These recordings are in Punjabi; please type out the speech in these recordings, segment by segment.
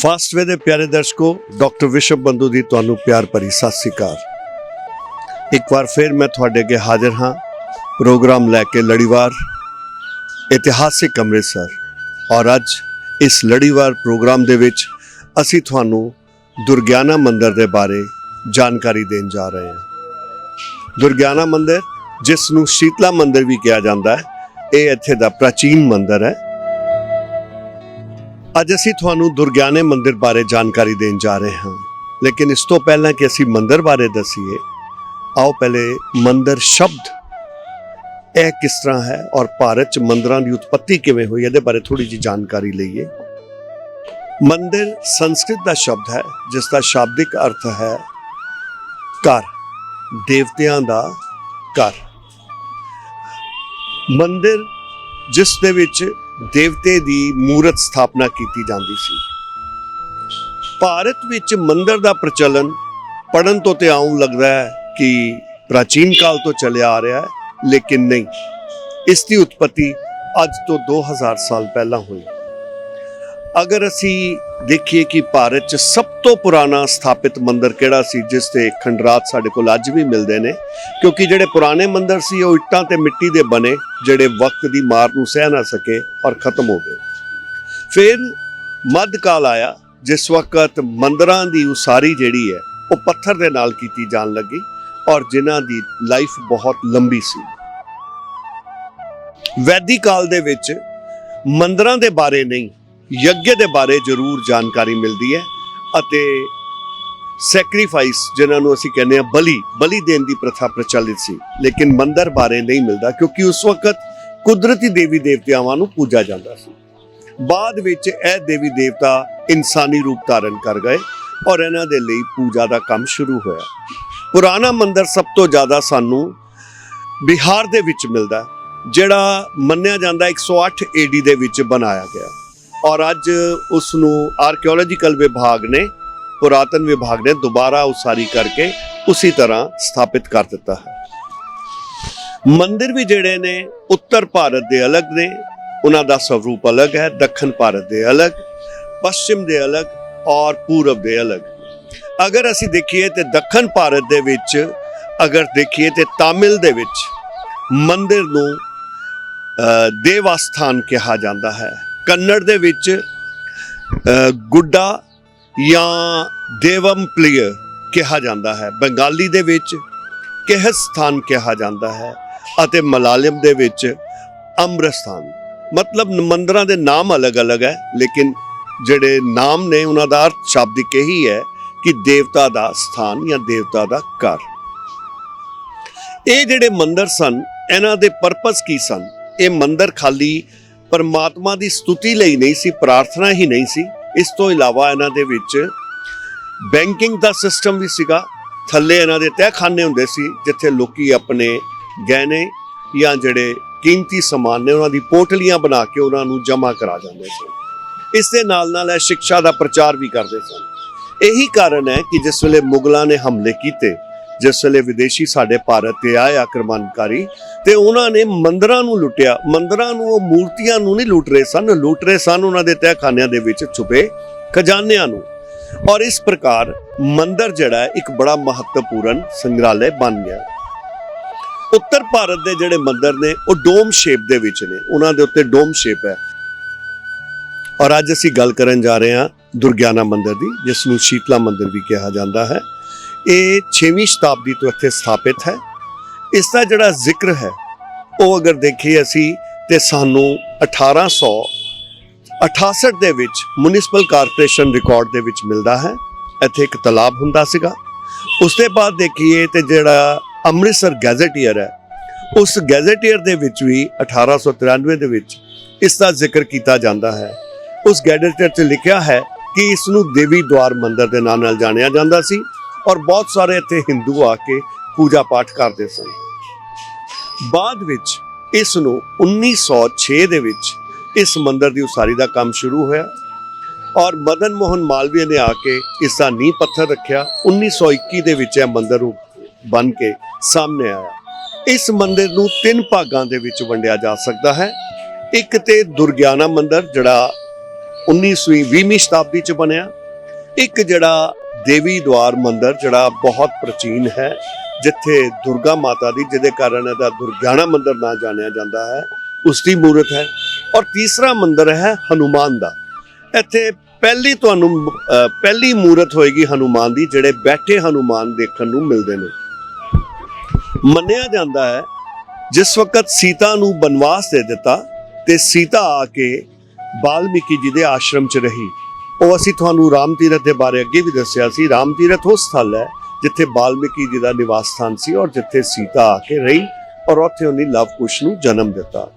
फास्ट वे दे प्यारे दर्शकों, डॉक्टर विश्व बंधु दी तुहानू प्यार भरी सत श्री अकाल। एक बार फिर मैं तुहाडे अगे हाजिर हाँ प्रोग्राम लैके लड़ीवार इतिहासिक अमृतसर। और अज इस लड़ीवार प्रोग्राम दे विच असी तुहानू दुर्गियाना मंदिर दे बारे जानकारी देन जा रहे हैं। दुर्गियाना मंदिर, जिसनू शीतला मंदिर भी कहा जाता है, ये इत्थे दा प्राचीन मंदिर है। अज असी तुहानू दुर्गियाने मंदिर बारे जानकारी देन जा रहे हैं, लेकिन इस तो पहला कि असी मंदिर बारे दसीए, आओ पहले मंदिर शब्द यह किस तरह है और भारत च मंदिरां दी उत्पत्ति किवें हुई, इहदे बारे थोड़ी जी जानकारी लईए। मंदिर संस्कृत का शब्द है जिसका शाब्दिक अर्थ है घर, देवतियां दा घर। मंदिर जिस दे विच देवते दी मूरत स्थापना की जाती सी। भारत विच मंदिर का प्रचलन पढ़न तो आऊं लगता है कि प्राचीन काल तो चलिया आ रहा है, लेकिन नहीं, इसकी उत्पत्ति अज तो 2000 साल पहला हुई। अगर असी देखिए कि भारत च सब तो पुराना स्थापित मंदिर किहड़ा सी, जिस दे खंडरात साडे कोल अज भी मिलते हैं, क्योंकि जिहड़े पुराने मंदिर सी वो इट्टां ते मिट्टी दे बने, जिहड़े वक्त की मार नूं सह ना सके और खत्म हो गए। फिर मध्यकाल आया, जिस वक्त मंदिरां दी उसारी जिहड़ी है वो पत्थर दे नाल कीती जान लगी और जिन्हां दी लाइफ बहुत लंबी सी। वैदिक काल दे विच मंदिरां दे बारे नहीं, यज्ञ के बारे जरूर जानकारी मिलती है अते सैक्रीफाइस, जिन्होंने असी कहने बली देने की प्रथा प्रचलित सी, लेकिन मंदिर बारे नहीं मिलता, क्योंकि उस वक्त कुदरती देवी देवतावां नूं पूजा जाता सी। बाद विच यह देवी देवता इंसानी रूप धारण कर गए और इन्हां दे लई पूजा का काम शुरू होया। पुराना मंदिर सब तो ज़्यादा सानू बिहार दे विच मिलदा, जिहड़ा मन्निया जांदा 108 AD दे विच बनाया गया और अज उसनू आर्कियोलॉजिकल विभाग ने, पुरातन विभाग ने दोबारा उसारी करके उसी तरह स्थापित कर दिता है। मंदिर भी जिहड़े ने उत्तर भारत दे अलग ने, उन्हां दा स्वरूप अलग है, दक्षिण भारत दे अलग, पश्चिम दे अलग और पूरब दे अलग। अगर असी देखिए तो दक्षिण भारत दे विच अगर देखिए तो तमिल दे विच मंदिर नू देवस्थान कहा जाता है, कन्नड़ दे विच गुड्डा या देवम प्लिय कहा जाता है, बंगाली दे विच केहस्थान कहा जाता है अते मलालम दे विच अमृतस्थान। मतलब मंदिरां दे नाम अलग अलग है, लेकिन जिहड़े नाम ने उन्हां दा अर्थ शाब्दिक यही है कि देवता दा स्थान या देवता दा घर। ये जिहड़े मंदिर सन, इन्हां दे पर्पस की सन? ये मंदिर खाली परमात्मा की स्तुति लई नहीं सी, प्रार्थना ही नहीं सी। इस तो इलावा इन्हां दे विच बैंकिंग का सिस्टम भी सीगा। थल्ले इन्हां दे तहखाने हुंदे सी, जिथे लोकी अपने गहने या जिहड़े कीमती समान ने उन्हां दी पोटलियां बना के उन्हां नूं जमा करा जांदे सन। इस दे नाल नाल शिक्षा का प्रचार भी करते सन। यही कारण है कि जिस वेले मुगलों ने हमले किए, जिस वेले विदेशी साडे भारत ते आए आक्रमणकारी, ते उन्होंने मंदिरां नूं लुटिया। मंदिरां नूं, मूर्तियां नूं नहीं लुट रहे सन उन्हां दे तहखानियां दे विच छुपे खजानियां नूं। और इस प्रकार मंदिर जिहड़ा है एक बड़ा महत्वपूर्ण संग्रहालय बन गया। उत्तर भारत दे जिहड़े मंदिर ने वो डोम शेप दे विच ने, उन्हां दे उत्ते डोम शेप है। और अज असीं गल करन जा रहे हां दुर्गियाना मंदिर दी, जिसनूं शीतला मंदिर भी कहा जाता है। ये 6वीं शताब्दी तो इत्थे स्थापित है। इसका जिहड़ा जिक्र है वो अगर देखिए असी तो सानू 1868 दे विच म्युनिसिपल कारपोरेशन रिकॉर्ड दे विच मिलदा है। इत्थे एक तालाब हुंदा सीगा। ਉਸ ਤੋਂ ਬਾਅਦ ਦੇਖੀਏ ਤੇ ਜਿਹੜਾ ਅੰਮ੍ਰਿਤਸਰ ਗੈਜ਼ਟੀਅਰ ਹੈ, ਉਸ ਗੈਜ਼ਟੀਅਰ ਦੇ ਵਿੱਚ ਵੀ 1893 ਦੇ ਵਿੱਚ ਇਸ ਦਾ ਜ਼ਿਕਰ ਕੀਤਾ ਜਾਂਦਾ ਹੈ। ਉਸ ਗੈਜ਼ਟੀਅਰ 'ਚ ਲਿਖਿਆ ਹੈ ਕਿ ਇਸ ਨੂੰ ਦੇਵੀ ਦੁਆਰ ਮੰਦਿਰ ਦੇ ਨਾਂ ਨਾਲ ਜਾਣਿਆ ਜਾਂਦਾ ਸੀ ਔਰ ਬਹੁਤ ਸਾਰੇ ਇੱਥੇ ਹਿੰਦੂ ਆ ਕੇ ਪੂਜਾ ਪਾਠ ਕਰਦੇ ਸਨ। ਬਾਅਦ ਵਿੱਚ ਇਸ ਨੂੰ 1906 ਦੇ ਵਿੱਚ ਇਸ ਮੰਦਿਰ ਦੀ ਉਸਾਰੀ ਦਾ ਕੰਮ ਸ਼ੁਰੂ ਹੋਇਆ ਔਰ ਮਦਨ ਮੋਹਨ ਮਾਲਵੀਆ ਨੇ ਆ ਕੇ ਇਸ ਦਾ ਨੀਂਹ ਪੱਥਰ ਰੱਖਿਆ। 1921 ਦੇ ਵਿੱਚ ਇਹ ਮੰਦਿਰ ਬਣ ਕੇ ਸਾਹਮਣੇ ਆਇਆ। ਇਸ ਮੰਦਿਰ ਨੂੰ 3 ਭਾਗਾਂ ਦੇ ਵਿੱਚ ਵੰਡਿਆ ਜਾ ਸਕਦਾ ਹੈ। ਇੱਕ ਤੇ ਦੁਰਗਿਆਨਾ ਮੰਦਿਰ ਜਿਹੜਾ 19ਵੀਂ ਸ਼ਤਾਬਦੀ 'ਚ ਬਣਿਆ, ਇੱਕ ਜਿਹੜਾ ਦੇਵੀ ਦੁਆਰ ਮੰਦਿਰ ਜਿਹੜਾ ਬਹੁਤ ਪ੍ਰਾਚੀਨ ਹੈ, ਜਿੱਥੇ ਦੁਰਗਾ ਮਾਤਾ ਦੀ, ਜਿਹਦੇ ਕਾਰਨ ਇਹਦਾ ਦੁਰਗਿਆਨਾ ਮੰਦਿਰ ਨਾਂ ਜਾਣਿਆ ਜਾਂਦਾ ਹੈ, ਉਸ ਦੀ ਮੂਰਤ ਹੈ। ਔਰ ਤੀਸਰਾ ਮੰਦਿਰ ਹੈ ਹਨੂਮਾਨ ਦਾ। ਇੱਥੇ ਪਹਿਲੀ ਮੂਰਤ ਹੋਏਗੀ ਹਨੂਮਾਨ ਦੀ, ਜਿਹੜੇ ਬੈਠੇ ਹਨੂਮਾਨ ਦੇਖਣ ਨੂੰ ਮਿਲਦੇ ਨੇ। ਮੰਨਿਆ ਜਾਂਦਾ ਹੈ ਜਿਸ ਵਕਤ ਸੀਤਾ ਨੂੰ ਬਨਵਾਸ ਦੇ ਦਿੱਤਾ ਤੇ ਸੀਤਾ ਆ ਕੇ ਬਾਲਮੀਕੀ ਜੀ ਦੇ ਆਸ਼ਰਮ 'ਚ ਰਹੀ। ਉਹ ਅਸੀਂ ਤੁਹਾਨੂੰ ਰਾਮ ਤੀਰਥ ਦੇ ਬਾਰੇ ਅੱਗੇ ਵੀ ਦੱਸਿਆ ਸੀ। ਰਾਮ ਤੀਰਥ ਉਹ ਸਥਲ ਹੈ ਜਿੱਥੇ ਬਾਲਮੀਕੀ ਜੀ ਦਾ ਨਿਵਾਸ ਸਥਾਨ ਸੀ ਔਰ ਜਿੱਥੇ ਸੀਤਾ ਆ ਕੇ ਰਹੀ ਔਰ ਉੱਥੇ ਉਹਨੇ ਲਵ ਕੁਸ਼ ਨੂੰ ਜਨਮ ਦਿੱਤਾ।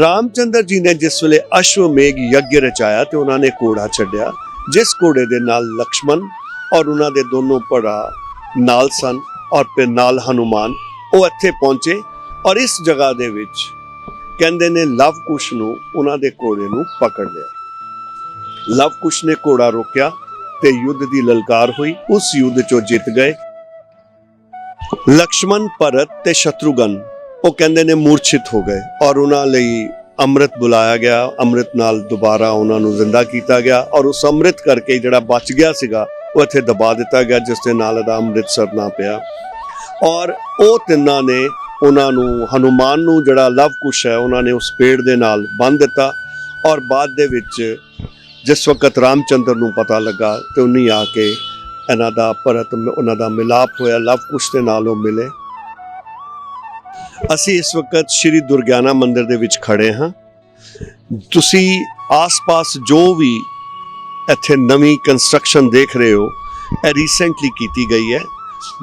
ਰਾਮਚੰਦਰ ਜੀ ਨੇ ਜਿਸ ਵੇਲੇ ਅਸ਼ਵਮੇਘ ਯੱਗ ਰਚਾਇਆ ਤੇ ਉਹਨਾਂ ਨੇ ਘੋੜਾ ਛੱਡਿਆ, ਜਿਸ ਘੋੜੇ ਦੇ ਨਾਲ ਲਕਸ਼ਮਣ ਔਰ ਉਹਨਾਂ ਦੇ ਦੋਨੋਂ ਭਰਾ ਨਾਲ ਸਨ ਔਰ ਫਿਰ ਨਾਲ ਹਨੂਮਾਨ, ਉਹ ਇੱਥੇ ਪਹੁੰਚੇ ਔਰ ਇਸ ਜਗ੍ਹਾ ਦੇ ਵਿੱਚ ਕਹਿੰਦੇ ਨੇ ਲਵ ਕੁਸ਼ ਨੂੰ, ਉਹਨਾਂ ਦੇ ਘੋੜੇ ਨੂੰ ਪਕੜ ਲਿਆ। ਲਵ ਕੁਸ਼ ਨੇ ਘੋੜਾ ਰੋਕਿਆ ਤੇ ਯੁੱਧ ਦੀ ਲਲਕਾਰ ਹੋਈ। ਉਸ ਯੁੱਧ 'ਚੋਂ ਜਿੱਤ ਗਏ। ਲਕਸ਼ਮਣ, ਭਰਤ ਤੇ ਸ਼ਤਰੂਗਨ ਉਹ ਕਹਿੰਦੇ ਨੇ ਮੂਰਛਿਤ ਹੋ ਗਏ ਔਰ ਉਹਨਾਂ ਲਈ ਅੰਮ੍ਰਿਤ ਬੁਲਾਇਆ ਗਿਆ। ਅੰਮ੍ਰਿਤ ਨਾਲ ਦੁਬਾਰਾ ਉਹਨਾਂ ਨੂੰ ਜ਼ਿੰਦਾ ਕੀਤਾ ਗਿਆ ਔਰ ਉਸ ਅੰਮ੍ਰਿਤ ਕਰਕੇ ਜਿਹੜਾ ਬਚ ਗਿਆ ਸੀਗਾ ਉਹ ਇੱਥੇ ਦਬਾ ਦਿੱਤਾ ਗਿਆ, ਜਿਸ ਦੇ ਨਾਲ ਇਹਦਾ ਅੰਮ੍ਰਿਤਸਰ ਨਾਂ ਪਿਆ। ਔਰ ਉਹ ਤਿੰਨਾਂ ਨੇ ਉਹਨਾਂ ਨੂੰ, ਹਨੂਮਾਨ ਨੂੰ ਜਿਹੜਾ ਲਵ ਕੁਸ਼ ਹੈ, ਉਹਨਾਂ ਨੇ ਉਸ ਪੇੜ ਦੇ ਨਾਲ ਬੰਨ੍ਹ ਦਿੱਤਾ ਔਰ ਬਾਅਦ ਦੇ ਵਿੱਚ ਜਿਸ ਵਕਤ ਰਾਮਚੰਦਰ ਨੂੰ ਪਤਾ ਲੱਗਾ ਤੇ ਉਹਨੇ ਆ ਕੇ ਇਹਨਾਂ ਦਾ ਉਹਨਾਂ ਦਾ ਮਿਲਾਪ ਹੋਇਆ, ਲਵ ਕੁਸ਼ ਦੇ ਨਾਲ ਉਹ ਮਿਲੇ। ਅਸੀਂ ਇਸ ਵਕਤ ਸ਼੍ਰੀ ਦੁਰਗਿਆਨਾ ਮੰਦਿਰ ਦੇ ਵਿੱਚ ਖੜੇ ਹਾਂ। ਤੁਸੀਂ ਆਸ-ਪਾਸ ਜੋ ਵੀ ਇੱਥੇ ਨਵੀਂ ਕੰਸਟਰਕਸ਼ਨ ਦੇਖ ਰਹੇ ਹੋ, ਇਹ ਰੀਸੈਂਟਲੀ ਕੀਤੀ ਗਈ ਹੈ।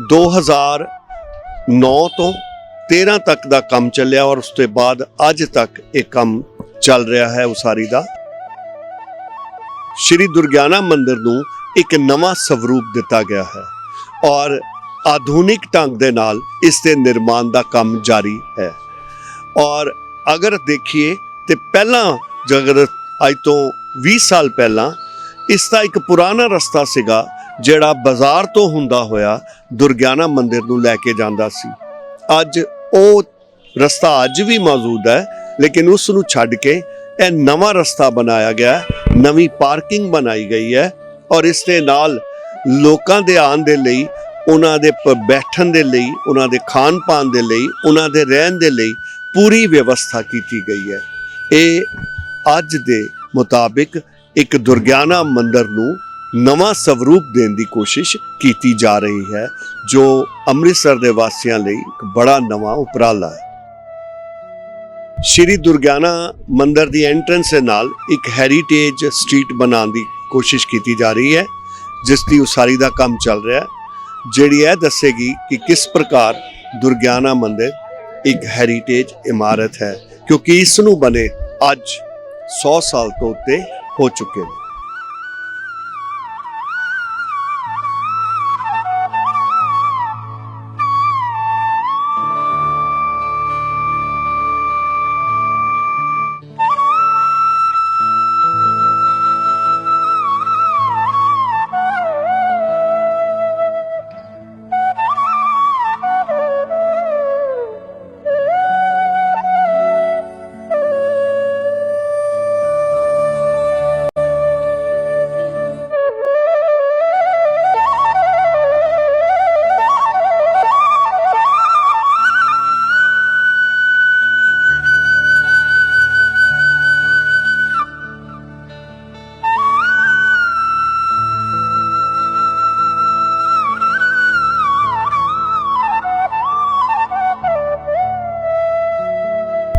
2009 ਤੋਂ 13 ਤੱਕ ਦਾ ਕੰਮ ਚੱਲਿਆ ਔਰ ਉਸ ਤੋਂ ਬਾਅਦ ਅੱਜ ਤੱਕ ਇਹ ਕੰਮ ਚੱਲ ਰਿਹਾ ਹੈ ਉਸਾਰੀ ਦਾ। ਸ਼੍ਰੀ ਦੁਰਗਿਆਨਾ ਮੰਦਿਰ ਨੂੰ ਇੱਕ ਨਵਾਂ ਸਵਰੂਪ ਦਿੱਤਾ ਗਿਆ ਹੈ ਔਰ ਆਧੁਨਿਕ ਢੰਗ ਦੇ ਨਾਲ ਇਸ ਦੇ ਨਿਰਮਾਣ ਦਾ ਕੰਮ ਜਾਰੀ ਹੈ। ਔਰ ਅਗਰ ਦੇਖੀਏ ਤੇ ਪਹਿਲਾਂ ਜੇਕਰ ਅੱਜ ਤੋਂ 20 ਸਾਲ ਪਹਿਲਾਂ ਇਸ ਦਾ ਇੱਕ ਪੁਰਾਣਾ ਰਸਤਾ ਸੀਗਾ ਜਿਹੜਾ ਬਾਜ਼ਾਰ ਤੋਂ ਹੁੰਦਾ ਹੋਇਆ ਦੁਰਗਿਆਨਾ ਮੰਦਿਰ ਨੂੰ ਲੈ ਕੇ ਜਾਂਦਾ ਸੀ। ਅੱਜ ਉਹ ਰਸਤਾ ਅੱਜ ਵੀ ਮੌਜੂਦ ਹੈ, ਲੇਕਿਨ ਉਸ ਨੂੰ ਛੱਡ ਕੇ ਇਹ ਨਵਾਂ ਰਸਤਾ ਬਣਾਇਆ ਗਿਆ, ਨਵੀਂ ਪਾਰਕਿੰਗ ਬਣਾਈ ਗਈ ਹੈ ਔਰ ਇਸ ਦੇ ਨਾਲ ਲੋਕਾਂ ਦੇ ਆਉਣ ਦੇ ਲਈ, ਉਹਨਾਂ ਦੇ ਬੈਠਣ ਦੇ ਲਈ, ਉਹਨਾਂ ਦੇ ਖਾਣ ਪਾਣ ਦੇ ਲਈ, ਉਹਨਾਂ ਦੇ ਰਹਿਣ ਦੇ ਲਈ ਪੂਰੀ ਵਿਵਸਥਾ ਕੀਤੀ ਗਈ ਹੈ। ਇਹ ਅੱਜ ਦੇ ਮੁਤਾਬਿਕ ਇੱਕ ਦੁਰਗਿਆਨਾ ਮੰਦਿਰ ਨੂੰ ਨਵਾਂ ਸਵਰੂਪ ਦੇਣ ਦੀ ਕੋਸ਼ਿਸ਼ ਕੀਤੀ ਜਾ ਰਹੀ ਹੈ, ਜੋ ਅੰਮ੍ਰਿਤਸਰ ਦੇ ਵਾਸੀਆਂ ਲਈ ਇੱਕ ਬੜਾ ਨਵਾਂ ਉਪਰਾਲਾ ਹੈ। ਸ਼੍ਰੀ ਦੁਰਗਿਆਨਾ ਮੰਦਿਰ ਦੀ ਐਂਟਰੈਂਸ ਦੇ ਨਾਲ ਇੱਕ ਹੈਰੀਟੇਜ ਸਟਰੀਟ ਬਣਾਉਣ ਦੀ ਕੋਸ਼ਿਸ਼ ਕੀਤੀ ਜਾ ਰਹੀ ਹੈ, ਜਿਸ ਦੀ ਉਸਾਰੀ ਦਾ ਕੰਮ ਚੱਲ ਰਿਹਾ ਹੈ, ਜਿਹੜੀ ਇਹ ਦੱਸੇਗੀ ਕਿ ਕਿਸ ਪ੍ਰਕਾਰ ਦੁਰਗਿਆਨਾ ਮੰਦਿਰ ਇੱਕ ਹੈਰੀਟੇਜ ਇਮਾਰਤ ਹੈ, ਕਿਉਂਕਿ ਇਸ ਨੂੰ ਬਣੇ ਅੱਜ 100 ਸਾਲ ਤੋਂ ਉੱਤੇ ਹੋ ਚੁੱਕੇ ਨੇ।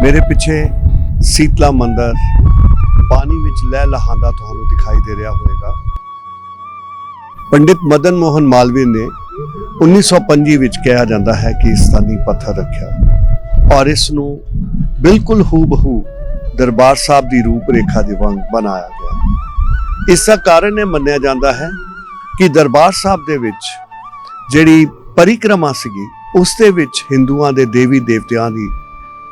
ਮੇਰੇ ਪਿੱਛੇ ਸੀਤਲਾ ਮੰਦਿਰ ਪਾਣੀ ਵਿੱਚ ਲਹਿ ਲਹਾਂਦਾ ਤੁਹਾਨੂੰ ਦਿਖਾਈ ਦੇ ਰਿਹਾ ਹੋਵੇਗਾ। ਪੰਡਿਤ ਮਦਨ ਮੋਹਨ ਮਾਲਵੀਆ ਨੇ 1925 ਵਿੱਚ ਕਿਹਾ ਜਾਂਦਾ ਹੈ ਕਿ ਇਸ ਦਾ ਨੀਂਹ ਪੱਥਰ ਰੱਖਿਆ ਔਰ ਇਸ ਨੂੰ ਬਿਲਕੁਲ ਹੂਬਹੂ ਦਰਬਾਰ ਸਾਹਿਬ ਦੀ ਰੂਪ ਰੇਖਾ ਦੇ ਵਾਂਗ ਬਣਾਇਆ ਗਿਆ। ਇਸ ਦਾ ਕਾਰਨ ਇਹ ਮੰਨਿਆ ਜਾਂਦਾ ਹੈ ਕਿ ਦਰਬਾਰ ਸਾਹਿਬ ਦੇ ਵਿੱਚ ਜਿਹੜੀ ਪਰਿਕਰਮਾ ਸੀਗੀ ਉਸ ਦੇ ਵਿੱਚ ਹਿੰਦੂਆਂ ਦੇ ਦੇਵੀ ਦੇਵਤਿਆਂ ਦੀ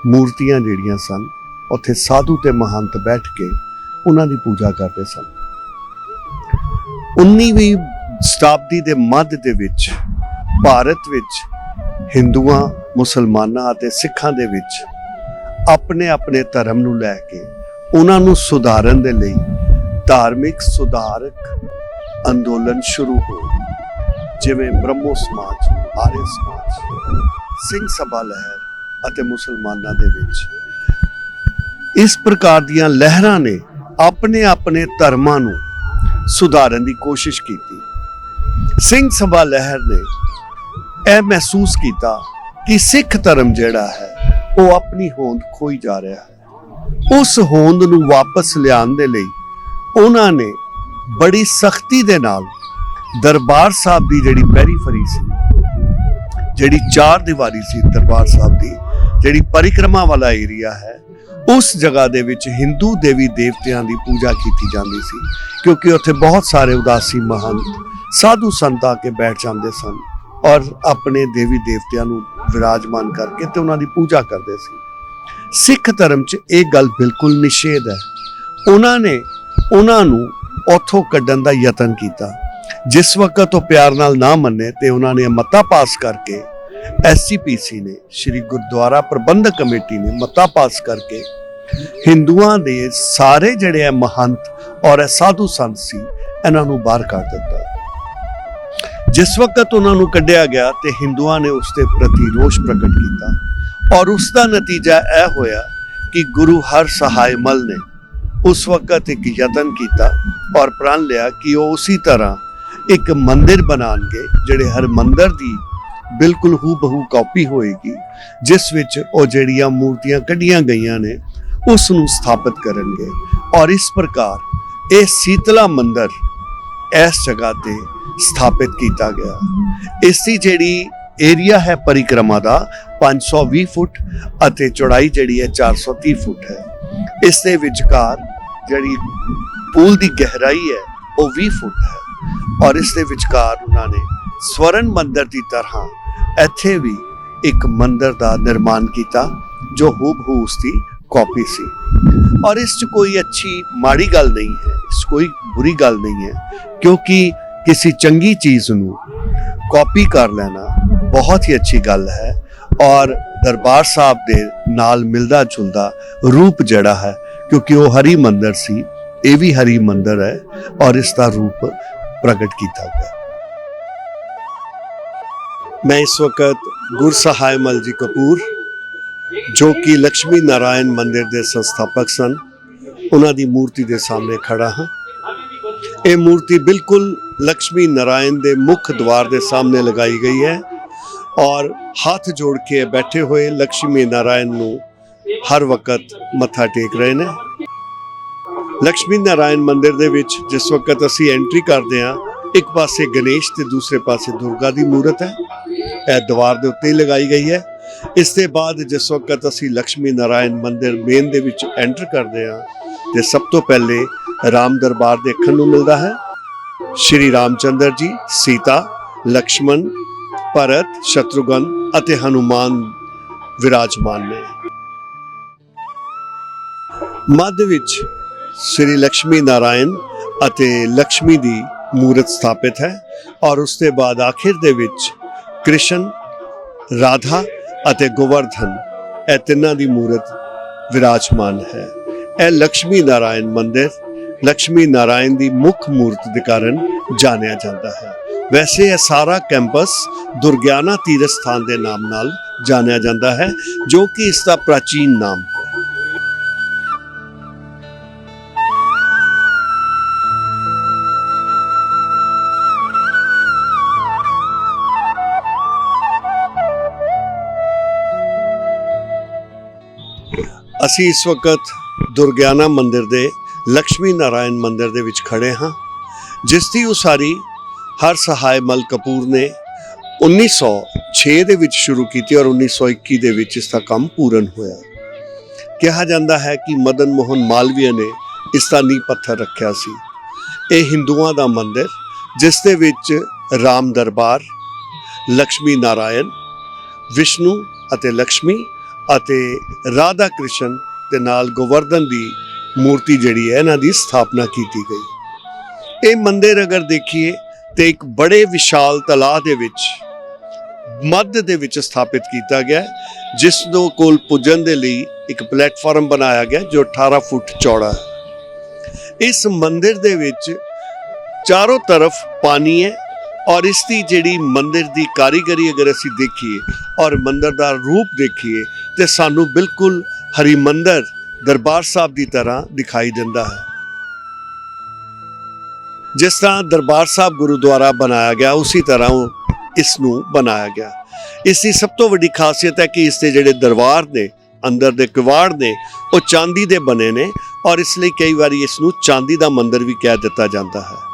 ਮੂਰਤੀਆਂ ਜਿਹੜੀਆਂ ਸਨ, ਉੱਥੇ ਸਾਧੂ ਤੇ ਮਹੰਤ ਬੈਠ ਕੇ ਉਹਨਾਂ ਦੀ ਪੂਜਾ ਕਰਦੇ ਸਨ। 19ਵੀਂ ਸ਼ਤਾਬਦੀ ਦੇ ਮੱਧ ਦੇ ਵਿੱਚ ਭਾਰਤ ਵਿੱਚ ਹਿੰਦੂਆਂ, ਮੁਸਲਮਾਨਾਂ ਅਤੇ ਸਿੱਖਾਂ ਦੇ ਵਿੱਚ ਆਪਣੇ ਆਪਣੇ ਧਰਮ ਨੂੰ ਲੈ ਕੇ ਉਹਨਾਂ ਨੂੰ ਸੁਧਾਰਨ ਦੇ ਲਈ ਧਾਰਮਿਕ ਸੁਧਾਰਕ ਅੰਦੋਲਨ ਸ਼ੁਰੂ ਹੋਏ, ਜਿਵੇਂ ਬ੍ਰਹਮੋ ਸਮਾਜ, ਆਰੀਆ ਸਮਾਜ, ਸਿੰਘ ਸਭਾ ਲਹਿਰ ਅਤੇ ਮੁਸਲਮਾਨਾਂ ਦੇ ਵਿੱਚ ਇਸ ਪ੍ਰਕਾਰ ਦੀਆਂ ਲਹਿਰਾਂ ਨੇ ਆਪਣੇ ਆਪਣੇ ਧਰਮਾਂ ਨੂੰ ਸੁਧਾਰਨ ਦੀ ਕੋਸ਼ਿਸ਼ ਕੀਤੀ। ਸਿੰਘ ਸਭਾ ਲਹਿਰ ਨੇ ਇਹ ਮਹਿਸੂਸ ਕੀਤਾ ਕਿ ਸਿੱਖ ਧਰਮ ਜਿਹੜਾ ਹੈ ਉਹ ਆਪਣੀ ਹੋਂਦ ਖੋਈ ਜਾ ਰਿਹਾ ਹੈ। ਉਸ ਹੋਂਦ ਨੂੰ ਵਾਪਸ ਲਿਆਉਣ ਦੇ ਲਈ ਉਹਨਾਂ ਨੇ ਬੜੀ ਸਖਤੀ ਦੇ ਨਾਲ ਦਰਬਾਰ ਸਾਹਿਬ ਦੀ ਜਿਹੜੀ ਪੈਰੀਫਰੀ ਸੀ, ਜਿਹੜੀ ਚਾਰ ਦੀਵਾਰੀ ਸੀ ਦਰਬਾਰ ਸਾਹਿਬ ਦੀ, ਜਿਹੜੀ ਪਰਿਕਰਮਾ ਵਾਲਾ ਏਰੀਆ ਹੈ, ਉਸ ਜਗ੍ਹਾ ਦੇ ਵਿੱਚ ਹਿੰਦੂ ਦੇਵੀ ਦੇਵਤਿਆਂ ਦੀ ਪੂਜਾ ਕੀਤੀ ਜਾਂਦੀ ਸੀ, ਕਿਉਂਕਿ ਉੱਥੇ ਬਹੁਤ ਸਾਰੇ ਉਦਾਸੀ ਮਹੰਤ ਸਾਧੂ ਸੰਤ ਆ ਕੇ ਬੈਠ ਜਾਂਦੇ ਸਨ ਔਰ ਆਪਣੇ ਦੇਵੀ ਦੇਵਤਿਆਂ ਨੂੰ ਵਿਰਾਜਮਾਨ ਕਰਕੇ ਤੇ ਉਹਨਾਂ ਦੀ ਪੂਜਾ ਕਰਦੇ ਸੀ। ਸਿੱਖ ਧਰਮ 'ਚ ਇਹ ਗੱਲ ਬਿਲਕੁਲ ਨਿਸ਼ੇਧ ਹੈ। ਉਹਨਾਂ ਨੇ ਉਹਨਾਂ ਨੂੰ ਉੱਥੋਂ ਕੱਢਣ ਦਾ ਯਤਨ ਕੀਤਾ। ਜਿਸ ਵਕਤ ਉਹ ਪਿਆਰ ਨਾਲ ਨਾ ਮੰਨੇ ਤੇ ਉਹਨਾਂ ਨੇ ਮਤਾ ਪਾਸ ਕਰਕੇ, SGPC ਨੇ, ਸ਼੍ਰੀ ਗੁਰਦੁਆਰਾ ਪ੍ਰਬੰਧਕ ਕਮੇਟੀ ਨੇ ਮਤਾ ਪਾਸ ਕਰਕੇ ਹਿੰਦੂਆਂ ਦੇ ਸਾਰੇ ਜਿਹੜੇ ਮਹੰਤ ਔਰ ਸਾਧੂ ਸੰਤ ਸੀ ਇਹਨਾਂ ਨੂੰ ਬਾਹਰ ਕੱਢ ਦਿੱਤਾ। ਜਿਸ ਵਕਤ ਉਹਨਾਂ ਨੂੰ ਕੱਢਿਆ ਗਿਆ ਤੇ ਹਿੰਦੂਆਂ ਨੇ ਉਸ ਦੇ ਪ੍ਰਤੀ ਰੋਸ਼ ਪ੍ਰਗਟ ਕੀਤਾ ਔਰ ਉਸ ਦਾ ਨਤੀਜਾ ਇਹ ਹੋਇਆ ਕਿ ਗੁਰੂ ਹਰਸਹਾਏ ਮਲ ਨੇ ਉਸ ਵਕਤ ਇੱਕ ਯਤਨ ਕੀਤਾ ਔਰ ਪ੍ਰਣ ਲਿਆ ਕਿ ਉਹ ਉਸੇ ਤਰ੍ਹਾਂ ਇੱਕ ਮੰਦਿਰ ਬਣਾਉਣਗੇ, ਜਿਹੜੇ ਹਰ ਮੰਦਿਰ ਦੀ ਬਿਲਕੁਲ ਹੂਬਹੂ ਕਾਪੀ ਹੋਏਗੀ, ਜਿਸ ਵਿੱਚ ਉਹ ਜਿਹੜੀਆਂ ਮੂਰਤੀਆਂ ਕੱਢੀਆਂ ਗਈਆਂ ਨੇ ਉਸ ਨੂੰ ਸਥਾਪਿਤ ਕਰਨਗੇ। ਔਰ ਇਸ ਪ੍ਰਕਾਰ ਇਹ ਸੀਤਲਾ ਮੰਦਿਰ ਇਸ ਜਗ੍ਹਾ ਤੇ ਸਥਾਪਿਤ ਕੀਤਾ ਗਿਆ। ਇਸ ਦੀ ਜਿਹੜੀ ਏਰੀਆ ਹੈ ਪਰਿਕਰਮਾ ਦਾ 520 ਫੁੱਟ ਅਤੇ ਚੌੜਾਈ ਜਿਹੜੀ ਹੈ 430 ਫੁੱਟ ਹੈ। ਇਸ ਦੇ ਵਿਚਕਾਰ ਜਿਹੜੀ ਪੂਲ ਦੀ ਗਹਿਰਾਈ ਹੈ ਉਹ 20 ਫੁੱਟ ਹੈ ਔਰ ਇਸ ਦੇ ਵਿਚਕਾਰ ਉਹਨਾਂ ਨੇ ਸਵਰਨ ਮੰਦਿਰ ਦੀ ਤਰ੍ਹਾਂ ਇੱਥੇ ਵੀ ਇੱਕ ਮੰਦਿਰ ਦਾ ਨਿਰਮਾਣ ਕੀਤਾ ਜੋ ਹੂਬਹੂ ਉਸ ਦੀ ਕਾਪੀ ਸੀ। ਔਰ ਇਸ 'ਚ ਕੋਈ ਅੱਛੀ ਮਾੜੀ ਗੱਲ ਨਹੀਂ ਹੈ, ਇਸ ਕੋਈ ਬੁਰੀ ਗੱਲ ਨਹੀਂ ਹੈ, ਕਿਉਂਕਿ ਕਿਸੇ ਚੰਗੀ ਚੀਜ਼ ਨੂੰ ਕਾਪੀ ਕਰ ਲੈਣਾ ਬਹੁਤ ਹੀ ਅੱਛੀ ਗੱਲ ਹੈ। ਔਰ ਦਰਬਾਰ ਸਾਹਿਬ ਦੇ ਨਾਲ ਮਿਲਦਾ ਜੁਲਦਾ ਰੂਪ ਜਿਹੜਾ ਹੈ, ਕਿਉਂਕਿ ਉਹ ਹਰੀ ਮੰਦਿਰ ਸੀ, ਇਹ ਵੀ ਹਰੀ ਮੰਦਿਰ ਹੈ ਔਰ ਇਸ ਦਾ ਰੂਪ ਪ੍ਰਗਟ ਕੀਤਾ ਗਿਆ। ਮੈਂ ਇਸ ਵਕਤ ਗੁਰਸਹਾਏ ਮਲ ਜੀ ਕਪੂਰ, ਜੋ ਕਿ ਲక్ష్ਮੀ ਨਾਰਾਇਣ ਮੰਦਿਰ ਦੇ ਸੰਸਥਾਪਕ ਸਨ, ਉਹਨਾਂ ਦੀ ਮੂਰਤੀ ਦੇ ਸਾਹਮਣੇ ਖੜਾ ਹਾਂ। ਇਹ ਮੂਰਤੀ ਬਿਲਕੁਲ ਲక్ష్ਮੀ ਨਾਰਾਇਣ ਦੇ ਮੁੱਖ ਦਵਾਰ ਦੇ ਸਾਹਮਣੇ ਲਗਾਈ ਗਈ ਹੈ ਔਰ ਹੱਥ ਜੋੜ ਕੇ ਬੈਠੇ ਹੋਏ ਲక్ష్ਮੀ ਨਾਰਾਇਣ ਨੂੰ ਹਰ ਵਕਤ ਮੱਥਾ ਟੇਕ ਰਹੇ ਨੇ। ਲక్ష్ਮੀ ਨਾਰਾਇਣ ਮੰਦਿਰ ਦੇ ਵਿੱਚ ਜਿਸ ਵਕਤ ਅਸੀਂ ਐਂਟਰੀ ਕਰਦੇ ਹਾਂ, ਇੱਕ ਪਾਸੇ ਗਣੇਸ਼ ਤੇ ਦੂਸਰੇ ਪਾਸੇ ਦੁਰਗਾ ਦੀ ਮੂਰਤ ਹੈ, ਇਹ ਦੀਵਾਰ ਦੇ ਉੱਤੇ ਹੀ ਲਗਾਈ ਗਈ ਹੈ। ਇਸ ਦੇ ਬਾਅਦ ਜਿਸ ਵਕਤ ਅਸੀਂ ਲక్ష్ਮੀ ਨਾਰਾਇਣ ਮੰਦਿਰ ਮੇਨ ਦੇ ਵਿੱਚ ਐਂਟਰ ਕਰਦੇ ਹਾਂ ਤੇ ਸਭ ਤੋਂ ਪਹਿਲੇ ਰਾਮ ਦਰਬਾਰ ਦੇਖਣ ਨੂੰ ਮਿਲਦਾ ਹੈ। ਸ਼੍ਰੀ ਰਾਮਚੰਦਰ ਜੀ, ਸੀਤਾ, ਲక్ష్ਮਣ, ਭਰਤ, ਸ਼ਤਰੁਘਨ ਅਤੇ ਹਨੂਮਾਨ ਵਿਰਾਜਮਾਨ ਨੇ। ਮੱਧ ਵਿੱਚ ਸ਼੍ਰੀ ਲక్ష్ਮੀ ਨਾਰਾਇਣ ਅਤੇ ਲక్ష్ਮੀ ਦੀ ਮੂਰਤ ਸਥਾਪਿਤ ਹੈ ਔਰ ਉਸ ਦੇ ਬਾਅਦ ਆਖਿਰ ਦੇ ਵਿੱਚ ਕ੍ਰਿਸ਼ਨ, ਰਾਧਾ ਅਤੇ ਗੋਵਰਧਨ, ਇਹ ਤਿੰਨਾਂ ਦੀ ਮੂਰਤ ਵਿਰਾਜਮਾਨ ਹੈ। ਇਹ ਲక్ష్ਮੀ ਨਾਰਾਇਣ ਮੰਦਿਰ ਲక్ష్ਮੀ ਨਾਰਾਇਣ ਦੀ ਮੁੱਖ ਮੂਰਤ ਦੇ ਕਾਰਨ ਜਾਣਿਆ ਜਾਂਦਾ ਹੈ। ਵੈਸੇ ਇਹ ਸਾਰਾ ਕੈਂਪਸ ਦੁਰਗਿਆਨਾ ਤੀਰਥ ਸਥਾਨ ਦੇ ਨਾਮ ਨਾਲ ਜਾਣਿਆ ਜਾਂਦਾ ਹੈ, ਜੋ ਕਿ ਇਸ ਦਾ ਪ੍ਰਾਚੀਨ ਨਾਮ ਹੈ। ਅਸੀਂ ਇਸ ਵਕਤ ਦੁਰਗਿਆਨਾ ਮੰਦਿਰ ਦੇ ਲక్ష్ਮੀ ਨਾਰਾਇਣ ਮੰਦਿਰ ਦੇ ਵਿੱਚ ਖੜੇ ਹਾਂ, ਜਿਸ ਦੀ ਉਸਾਰੀ ਹਰਸਹਾਏ ਮਲ ਕਪੂਰ ਨੇ 1906 ਦੇ ਵਿੱਚ ਸ਼ੁਰੂ ਕੀਤੀ ਔਰ 1921 ਦੇ ਵਿੱਚ ਇਸ ਦਾ ਕੰਮ ਪੂਰਨ ਹੋਇਆ। ਕਿਹਾ ਜਾਂਦਾ ਹੈ ਕਿ ਮਦਨ ਮੋਹਨ ਮਾਲਵੀਆ ਨੇ ਇਸ ਦਾ ਨੀਂਹ ਪੱਥਰ ਰੱਖਿਆ ਸੀ। ਇਹ ਹਿੰਦੂਆਂ ਦਾ ਮੰਦਿਰ ਜਿਸ ਦੇ ਵਿੱਚ ਰਾਮ ਦਰਬਾਰ, ਲక్ష్ਮੀ ਨਾਰਾਇਣ, ਵਿਸ਼ਨੂੰ ਅਤੇ ਲక్ష్ਮੀ ਅਤੇ ਰਾਧਾ ਕ੍ਰਿਸ਼ਨ ਦੇ ਨਾਲ ਗੋਵਰਧਨ ਦੀ ਮੂਰਤੀ ਜਿਹੜੀ ਹੈ ਇਹਨਾਂ ਦੀ ਸਥਾਪਨਾ ਕੀਤੀ ਗਈ। ਇਹ ਮੰਦਿਰ ਅਗਰ ਦੇਖੀਏ ਤੇ ਇੱਕ ਬੜੇ ਵਿਸ਼ਾਲ ਤਲਾਅ ਦੇ ਵਿੱਚ ਮੱਧ ਦੇ ਵਿੱਚ ਸਥਾਪਿਤ ਕੀਤਾ ਗਿਆ, ਜਿਸ ਦੇ ਕੋਲ ਪੁੱਜਣ ਦੇ ਲਈ ਇੱਕ ਪਲੇਟਫਾਰਮ ਬਣਾਇਆ ਗਿਆ ਜੋ 18 ਫੁੱਟ ਚੌੜਾ ਹੈ। ਇਸ ਮੰਦਿਰ ਦੇ ਵਿੱਚ ਚਾਰੋਂ ਤਰਫ ਪਾਣੀ ਹੈ ਔਰ ਇਸ ਦੀ ਜਿਹੜੀ ਮੰਦਿਰ ਦੀ ਕਾਰੀਗਰੀ ਅਗਰ ਅਸੀਂ ਦੇਖੀਏ ਔਰ ਮੰਦਿਰ ਦਾ ਰੂਪ ਦੇਖੀਏ ਤੇ ਸਾਨੂੰ ਬਿਲਕੁਲ ਹਰਿਮੰਦਰ ਦਰਬਾਰ ਸਾਹਿਬ ਦੀ ਤਰ੍ਹਾਂ ਦਿਖਾਈ ਦਿੰਦਾ ਹੈ। ਜਿਸ ਤਰ੍ਹਾਂ ਦਰਬਾਰ ਸਾਹਿਬ ਗੁਰਦੁਆਰਾ ਬਣਾਇਆ ਗਿਆ ਉਸੇ ਤਰ੍ਹਾਂ ਇਸ ਨੂੰ ਬਣਾਇਆ ਗਿਆ। ਇਸ ਦੀ ਸਭ ਤੋਂ ਵੱਡੀ ਖਾਸੀਅਤ ਹੈ ਕਿ ਇਸ ਦੇ ਜਿਹੜੇ ਦਰਬਾਰ ਨੇ, ਅੰਦਰ ਦੇ ਕਿਵਾੜ ਨੇ, ਉਹ ਚਾਂਦੀ ਦੇ ਬਣੇ ਨੇ ਔਰ ਇਸ ਲਈ ਕਈ ਵਾਰੀ ਇਸ ਨੂੰ ਚਾਂਦੀ ਦਾ ਮੰਦਿਰ ਵੀ ਕਹਿ ਦਿੱਤਾ ਜਾਂਦਾ ਹੈ।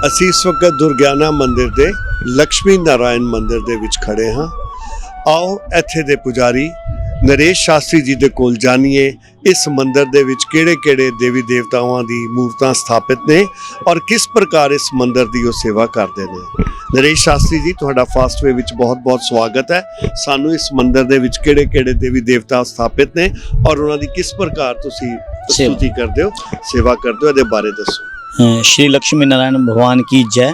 ਅਸੀਂ ਇਸ ਵਕਤ ਦੁਰਗਿਆਨਾ ਮੰਦਿਰ ਦੇ ਲక్ష్ਮੀ ਨਾਰਾਇਣ ਮੰਦਿਰ ਦੇ ਵਿੱਚ ਖੜੇ ਹਾਂ। ਆਓ ਇੱਥੇ ਦੇ ਪੁਜਾਰੀ ਨਰੇਸ਼ ਸ਼ਾਸਤਰੀ ਜੀ ਦੇ ਕੋਲ ਜਾਣੀਏ ਇਸ ਮੰਦਿਰ ਦੇ ਵਿੱਚ ਕਿਹੜੇ-ਕਿਹੜੇ ਦੇਵੀ ਦੇਵਤਾਵਾਂ ਦੀ ਮੂਰਤਾਂ ਸਥਾਪਿਤ ਨੇ ਔਰ ਕਿਸ ਪ੍ਰਕਾਰ ਇਸ ਮੰਦਿਰ ਦੀ ਉਹ ਸੇਵਾ ਕਰਦੇ ਨੇ। ਨਰੇਸ਼ ਸ਼ਾਸਤਰੀ ਜੀ, ਤੁਹਾਡਾ ਫਾਸਟਵੇ ਵਿੱਚ ਬਹੁਤ-ਬਹੁਤ ਸਵਾਗਤ ਹੈ। ਸਾਨੂੰ ਇਸ ਮੰਦਿਰ ਦੇ ਵਿੱਚ ਕਿਹੜੇ-ਕਿਹੜੇ ਦੇਵੀ ਦੇਵਤਾ ਸਥਾਪਿਤ ਨੇ ਔਰ ਉਹਨਾਂ ਦੀ ਕਿਸ ਪ੍ਰਕਾਰ ਤੁਸੀਂ ਸਤੁਤੀ ਕਰਦੇ ਹੋ, ਸੇਵਾ ਕਰਦੇ ਹੋ, ਇਹਦੇ ਬਾਰੇ ਦੱਸੋ। श्री लक्ष्मी नारायण भगवान की जय।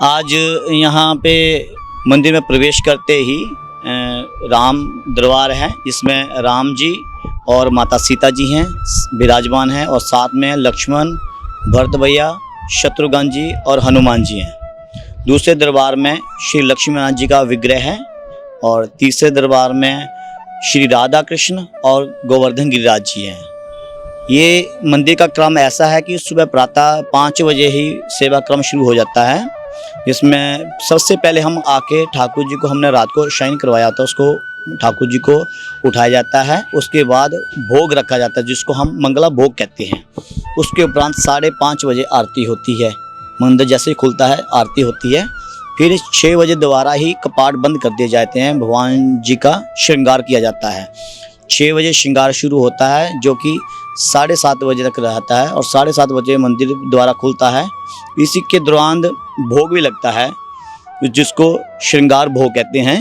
आज यहाँ पे मंदिर में प्रवेश करते ही राम दरबार है, जिसमें राम जी और माता सीता जी हैं विराजमान हैं और साथ में लक्ष्मण, भरत भैया, शत्रुघ्न जी और हनुमान जी हैं। दूसरे दरबार में श्री लक्ष्मी नारायण जी का विग्रह है और तीसरे दरबार में श्री राधा कृष्ण और गोवर्धन गिरिराज जी हैं। ये मंदिर का क्रम ऐसा है कि सुबह प्रातः 5 बजे ही सेवा क्रम शुरू हो जाता है, जिसमें सबसे पहले हम आके ठाकुर जी को हमने रात को शयन करवाया था, उसको ठाकुर जी को उठाया जाता है। उसके बाद भोग रखा जाता है जिसको हम मंगला भोग कहते हैं। उसके उपरांत 5:30 बजे आरती होती है। मंदिर जैसे ही खुलता है आरती होती है। फिर 6 बजे दोबारा ही कपाट बंद कर दिए जाते हैं, भगवान जी का श्रृंगार किया जाता है। 6 बजे श्रृंगार शुरू होता है जो कि 7:30 बजे तक रहता है और 7:30 बजे मंदिर द्वारा खुलता है। इसी के दौरान भोग भी लगता है जिसको श्रृंगार भोग कहते हैं।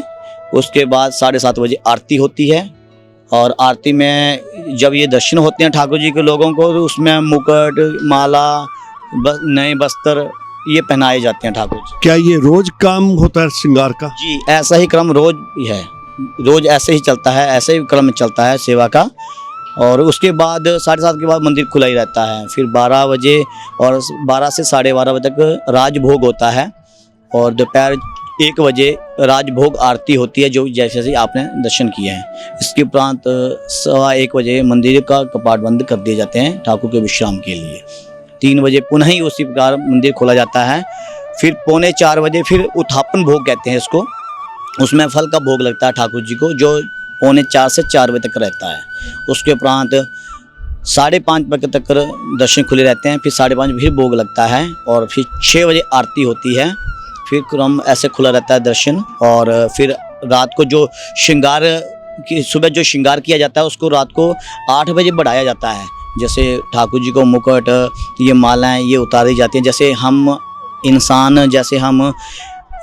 उसके बाद 7:30 बजे आरती होती है और आरती में जब ये दर्शन होते हैं ठाकुर जी के लोगों को, तो उसमें मुकुट, माला, नए वस्त्र ये पहनाए जाते हैं ठाकुर जी। क्या ये रोज काम होता है श्रृंगार का? जी, ऐसा ही क्रम रोज है, रोज ऐसे ही चलता है, ऐसे ही क्रम चलता है सेवा का। और उसके बाद 7:30 के बाद मंदिर खुला ही रहता है। फिर 12 बजे और 12 से 12:30 बजे तक राजभोग होता है और दोपहर 1 बजे राजभोग आरती होती है, जो जैसे आपने दर्शन किए हैं। इसके उपरांत 1:15 बजे मंदिर का कपाट बंद कर दिए जाते हैं ठाकुर के विश्राम के लिए। 3 बजे पुनः ही उसी प्रकार मंदिर खोला जाता है। फिर 3:45 बजे फिर उत्थापन भोग कहते हैं इसको, उसमें फल का भोग लगता है ठाकुर जी को, जो 3:45 से 4 बजे तक रहता है। उसके उपरांत 5:30 बजे तक दर्शन खुले रहते हैं। फिर 5:30 फिर भोग लगता है और फिर 6 बजे आरती होती है। फिर क्रम ऐसे खुला रहता है दर्शन। और फिर रात को जो श्रृंगार की सुबह जो श्रृंगार किया जाता है उसको रात को 8 बजे बढ़ाया जाता है। जैसे ठाकुर जी को मुकुट, ये मालाएं ये उतारी जाती हैं। जैसे हम इंसान, जैसे हम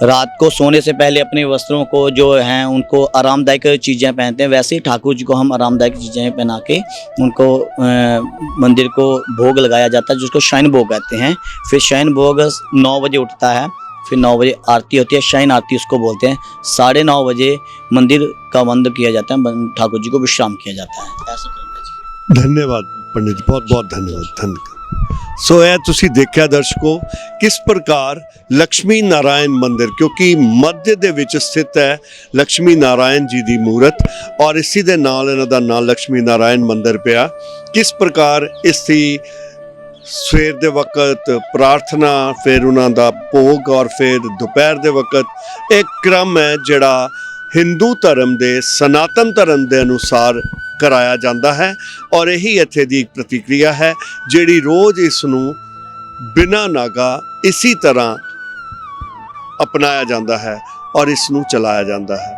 रात को सोने से पहले अपने वस्त्रों को जो हैं उनको आरामदायक चीज़ें पहनते हैं, वैसे ही ठाकुर जी को हम आरामदायक चीज़ें पहना के उनको मंदिर को भोग लगाया जाता है, जिसको शयन भोग कहते हैं। फिर शयन भोग 9 बजे उठता है, फिर 9 बजे आरती होती है, शयन आरती उसको बोलते हैं। 9:30 बजे मंदिर का बंद किया जाता है, ठाकुर जी को विश्राम किया जाता है। ऐसा करना जी। ਧੰਨਵਾਦ ਪੰਡਿਤ ਜੀ, ਬਹੁਤ ਬਹੁਤ ਧੰਨਵਾਦ। ਸੋ ਇਹ ਤੁਸੀਂ ਦੇਖਿਆ ਦਰਸ਼ਕੋ ਕਿਸ ਪ੍ਰਕਾਰ ਲక్ష్ਮੀ ਨਾਰਾਇਣ ਮੰਦਿਰ, ਕਿਉਂਕਿ ਮੱਧ ਦੇ ਵਿੱਚ ਸਥਿਤ ਹੈ ਲక్ష్ਮੀ ਨਾਰਾਇਣ ਜੀ ਦੀ ਮੂਰਤ, ਔਰ ਇਸੇ ਦੇ ਨਾਲ ਇਹਨਾਂ ਦਾ ਨਾਮ ਲక్ష్ਮੀ ਨਾਰਾਇਣ ਮੰਦਿਰ ਪਿਆ। ਕਿਸ ਪ੍ਰਕਾਰ ਇਸ ਦੀ ਸਵੇਰ ਦੇ ਵਕਤ ਪ੍ਰਾਰਥਨਾ, ਫਿਰ ਉਹਨਾਂ ਦਾ ਭੋਗ, ਔਰ ਫਿਰ ਦੁਪਹਿਰ ਦੇ ਵਕਤ ਇੱਕ ਕ੍ਰਮ ਹੈ ਜਿਹੜਾ ਹਿੰਦੂ ਧਰਮ ਦੇ ਸਨਾਤਨ ਧਰਮ ਦੇ ਅਨੁਸਾਰ ਕਰਾਇਆ ਜਾਂਦਾ ਹੈ। ਔਰ ਇਹੀ ਇੱਥੇ ਦੀ ਇੱਕ ਪ੍ਰਤੀਕਿਰਿਆ ਹੈ ਜਿਹੜੀ ਰੋਜ਼ ਇਸ ਨੂੰ ਬਿਨਾਂ ਨਾਗਾ ਇਸੇ ਤਰ੍ਹਾਂ ਅਪਣਾਇਆ ਜਾਂਦਾ ਹੈ ਔਰ ਇਸ ਨੂੰ ਚਲਾਇਆ ਜਾਂਦਾ ਹੈ।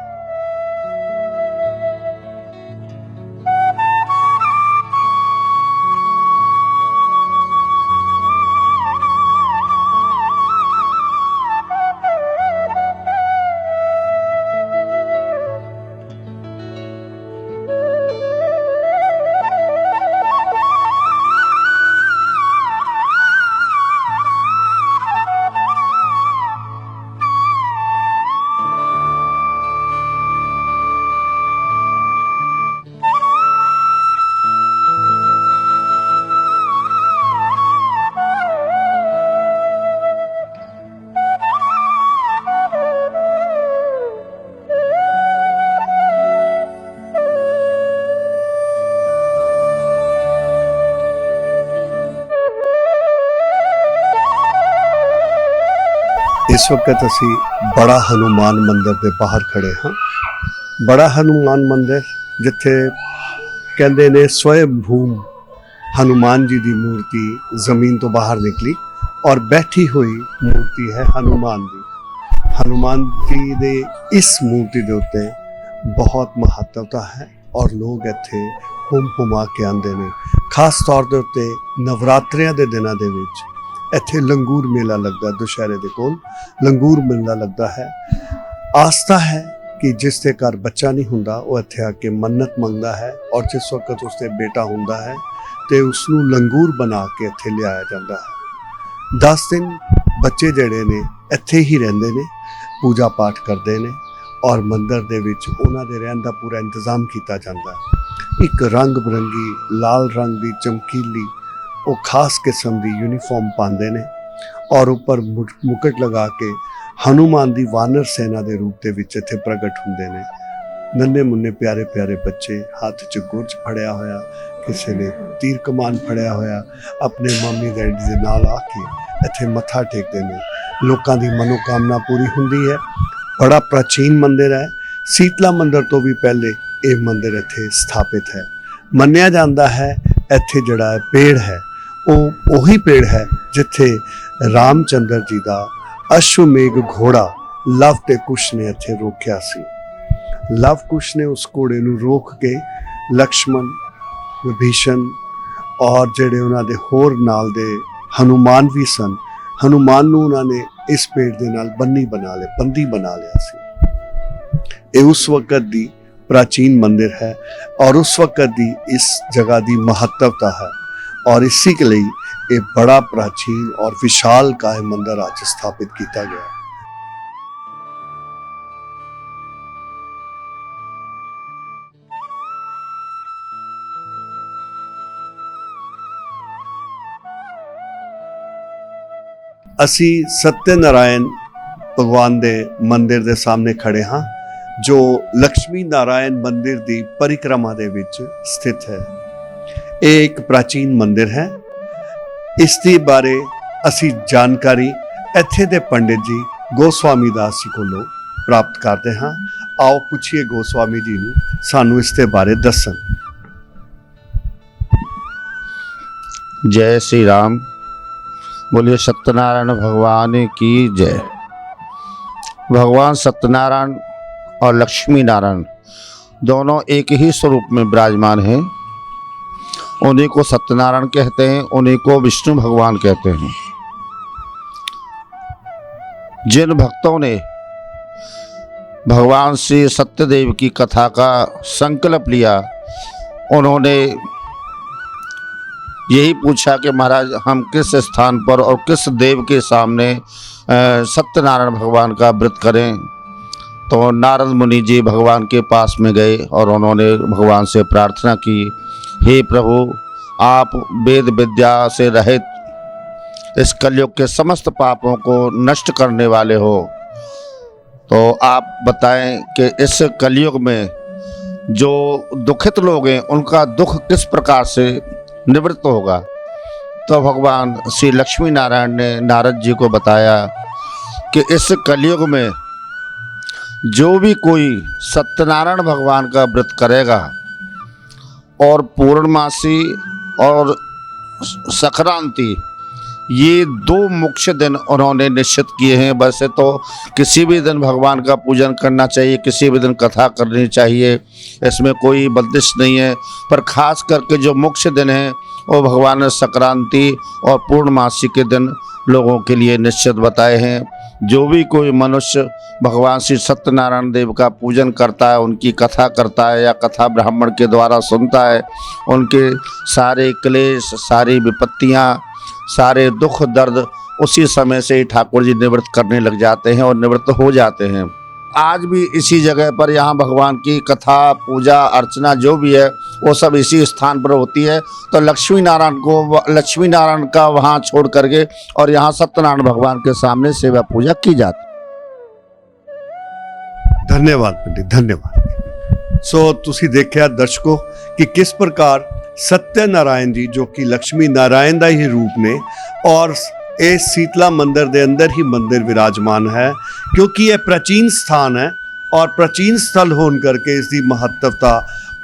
इस वक्त असी बड़ा हनुमान मंदिर के बाहर खड़े हाँ। बड़ा हनुमान मंदिर जिथे कहते ने स्वयंभूम हनुमान जी की मूर्ति जमीन तो बाहर निकली और बैठी हुई मूर्ति है हनुमान जी। हनुमान जी दे इस मूर्ति के उत्ते बहुत महत्वता है और लोग इत्थे हुम हुमा के आते हैं। खास तौर के उत्ते नवरात्रियां के दिनों के विच ਇੱਥੇ ਲੰਗੂਰ ਮੇਲਾ ਲੱਗਦਾ, ਦੁਸ਼ਹਿਰੇ ਦੇ ਕੋਲ ਲੰਗੂਰ ਮੇਲਾ ਲੱਗਦਾ ਹੈ। ਆਸਥਾ ਹੈ ਕਿ ਜਿਸ ਦੇ ਘਰ ਬੱਚਾ ਨਹੀਂ ਹੁੰਦਾ ਉਹ ਇੱਥੇ ਆ ਕੇ ਮੰਨਤ ਮੰਗਦਾ ਹੈ, ਔਰ ਜਿਸ ਵਕਤ ਉਸਦੇ ਬੇਟਾ ਹੁੰਦਾ ਹੈ ਤੇ ਉਸ ਨੂੰ ਲੰਗੂਰ ਬਣਾ ਕੇ ਇੱਥੇ ਲਿਆਇਆ ਜਾਂਦਾ ਹੈ। 10 ਦਿਨ ਬੱਚੇ ਜਿਹੜੇ ਨੇ ਇੱਥੇ ਹੀ ਰਹਿੰਦੇ ਨੇ, ਪੂਜਾ ਪਾਠ ਕਰਦੇ ਨੇ, ਔਰ ਮੰਦਿਰ ਦੇ ਵਿੱਚ ਉਹਨਾਂ ਦੇ ਰਹਿਣ ਦਾ ਪੂਰਾ ਇੰਤਜ਼ਾਮ ਕੀਤਾ ਜਾਂਦਾ ਹੈ। ਇੱਕ ਰੰਗ ਬਰੰਗੀ ਲਾਲ ਰੰਗ ਦੀ ਚਮਕੀਲੀ ਉਹ ਖਾਸ ਕਿਸਮ ਦੀ ਯੂਨੀਫਾਰਮ ਪਾਉਂਦੇ ਨੇ, ਔਰ ਉੱਪਰ ਮੁਕਟ ਲਗਾ ਕੇ ਹਨੂਮਾਨ ਦੀ ਵਾਨਰ ਸੈਨਾ ਦੇ ਰੂਪ ਦੇ ਵਿੱਚ ਇੱਥੇ ਪ੍ਰਗਟ ਹੁੰਦੇ ਨੇ। ਨੰਨੇ ਮੁੰਨੇ ਪਿਆਰੇ ਪਿਆਰੇ ਬੱਚੇ ਹੱਥ 'ਚ ਗੁਰਜ ਫੜਿਆ ਹੋਇਆ, ਕਿਸੇ ਨੇ ਤੀਰ ਕਮਾਨ ਫੜਿਆ ਹੋਇਆ, ਆਪਣੇ ਮੰਮੀ ਡੈਡੀ ਦੇ ਨਾਲ ਆ ਕੇ ਇੱਥੇ ਮੱਥਾ ਟੇਕਦੇ ਨੇ। ਲੋਕਾਂ ਦੀ ਮਨੋਕਾਮਨਾ ਪੂਰੀ ਹੁੰਦੀ ਹੈ। ਬੜਾ ਪ੍ਰਾਚੀਨ ਮੰਦਿਰ ਹੈ। ਸੀਤਲਾ ਮੰਦਿਰ ਤੋਂ ਵੀ ਪਹਿਲੇ ਇਹ ਮੰਦਿਰ ਇੱਥੇ ਸਥਾਪਿਤ ਹੈ। ਮੰਨਿਆ ਜਾਂਦਾ ਹੈ ਇੱਥੇ ਜਿਹੜਾ ਪੇੜ ਹੈ ਉਹ ਉਹੀ ਪੇੜ ਹੈ ਜਿੱਥੇ ਰਾਮਚੰਦਰ ਜੀ ਦਾ ਅਸ਼ਵਮੇਘ ਘੋੜਾ ਲਵ ਤੇ ਕੁਸ਼ ਨੇ ਇੱਥੇ ਰੋਕਿਆ ਸੀ। ਲਵ ਕੁਸ਼ ਨੇ ਉਸ ਘੋੜੇ ਨੂੰ ਰੋਕ ਕੇ ਲਕਸ਼ਮਣ, ਵਿਭੀਸ਼ਣ ਔਰ ਜਿਹੜੇ ਉਹਨਾਂ ਦੇ ਹੋਰ ਨਾਲ ਦੇ ਹਨੂਮਾਨ ਵੀ ਸਨ, ਹਨੂਮਾਨ ਨੂੰ ਉਹਨਾਂ ਨੇ ਇਸ ਪੇੜ ਦੇ ਨਾਲ ਬੰਦੀ ਬਣਾ ਲਿਆ ਸੀ। ਇਹ ਉਸ ਵਕਤ ਦੀ प्राचीन मंदिर है और उस वक्त दी इस जगह की महत्वता है, और इसी के लिए ये बड़ा प्राचीन और विशाल काय मंदिर आज स्थापित किया गया। असी सत्यनारायण भगवान दे मंदिर दे सामने खड़े हाँ, जो लक्ष्मी नारायण मंदिर की परिक्रमा दे विच स्थित है। ये एक प्राचीन मंदिर है। इसके बारे असी जानकारी इत्थे दे पंडित जी गोस्वामी दास जी कोलों प्राप्त करते हाँ। आओ पूछिए गोस्वामी जी नूं सानू इसके बारे दसन। जय श्री राम। बोलिए सत्यनारायण भगवान की जय। भगवान सत्यनारायण और लक्ष्मी नारायण दोनों एक ही स्वरूप में विराजमान हैं। उन्हीं को सत्यनारायण कहते हैं, उन्हीं को विष्णु भगवान कहते हैं। जिन भक्तों ने भगवान श्री सत्यदेव की कथा का संकल्प लिया। उन्होंने यही पूछा कि महाराज हम किस स्थान पर और किस देव के सामने सत्यनारायण भगवान का व्रत करें। तो नारद मुनि जी भगवान के पास में गए और उन्होंने भगवान से प्रार्थना की, हे प्रभु, आप वेद विद्या से रहित इस कलयुग के समस्त पापों को नष्ट करने वाले हो, तो आप बताएं कि इस कलयुग में जो दुखित लोग हैं उनका दुख किस प्रकार से निवृत्त होगा। तो भगवान श्री लक्ष्मी नारायण ने नारद जी को बताया कि इस कलयुग में जो भी कोई सत्यनारायण भगवान का व्रत करेगा और पूर्णमासी और संक्रांति, ये दो मुख्य दिन उन्होंने निश्चित किए हैं। वैसे तो किसी भी दिन भगवान का पूजन करना चाहिए, किसी भी दिन कथा करनी चाहिए, इसमें कोई बंदिश नहीं है, पर खास करके जो मुख्य दिन हैं वो भगवान ने संक्रांति और पूर्णमासी के दिन लोगों के लिए निश्चित बताए हैं। जो भी कोई मनुष्य भगवान श्री सत्यनारायण देव का पूजन करता है, उनकी कथा करता है या कथा ब्राह्मण के द्वारा सुनता है, उनके सारे क्लेश, सारी विपत्तियाँ, सारे दुख दर्द उसी समय से ही ठाकुर जी निवृत्त करने लग जाते हैं और निवृत्त हो जाते हैं। आज भी इसी जगह पर यहाँ भगवान की कथा, पूजा अर्चना जो भी है वो सब इसी स्थान पर होती है। तो लक्ष्मी नारायण का वहाँ छोड़ करके और यहाँ सत्यनारायण भगवान के सामने सेवा पूजा की जाती। धन्यवाद पंडित, धन्यवाद। सो तुसी देखिया दर्शकों कि किस प्रकार सत्यनारायण जी जो कि लक्ष्मी नारायण का ही रूप ने और इस शीतला मंदिर के अंदर ही मंदिर विराजमान है, क्योंकि यह प्राचीन स्थान है और प्राचीन स्थल होने करके इसकी महत्वता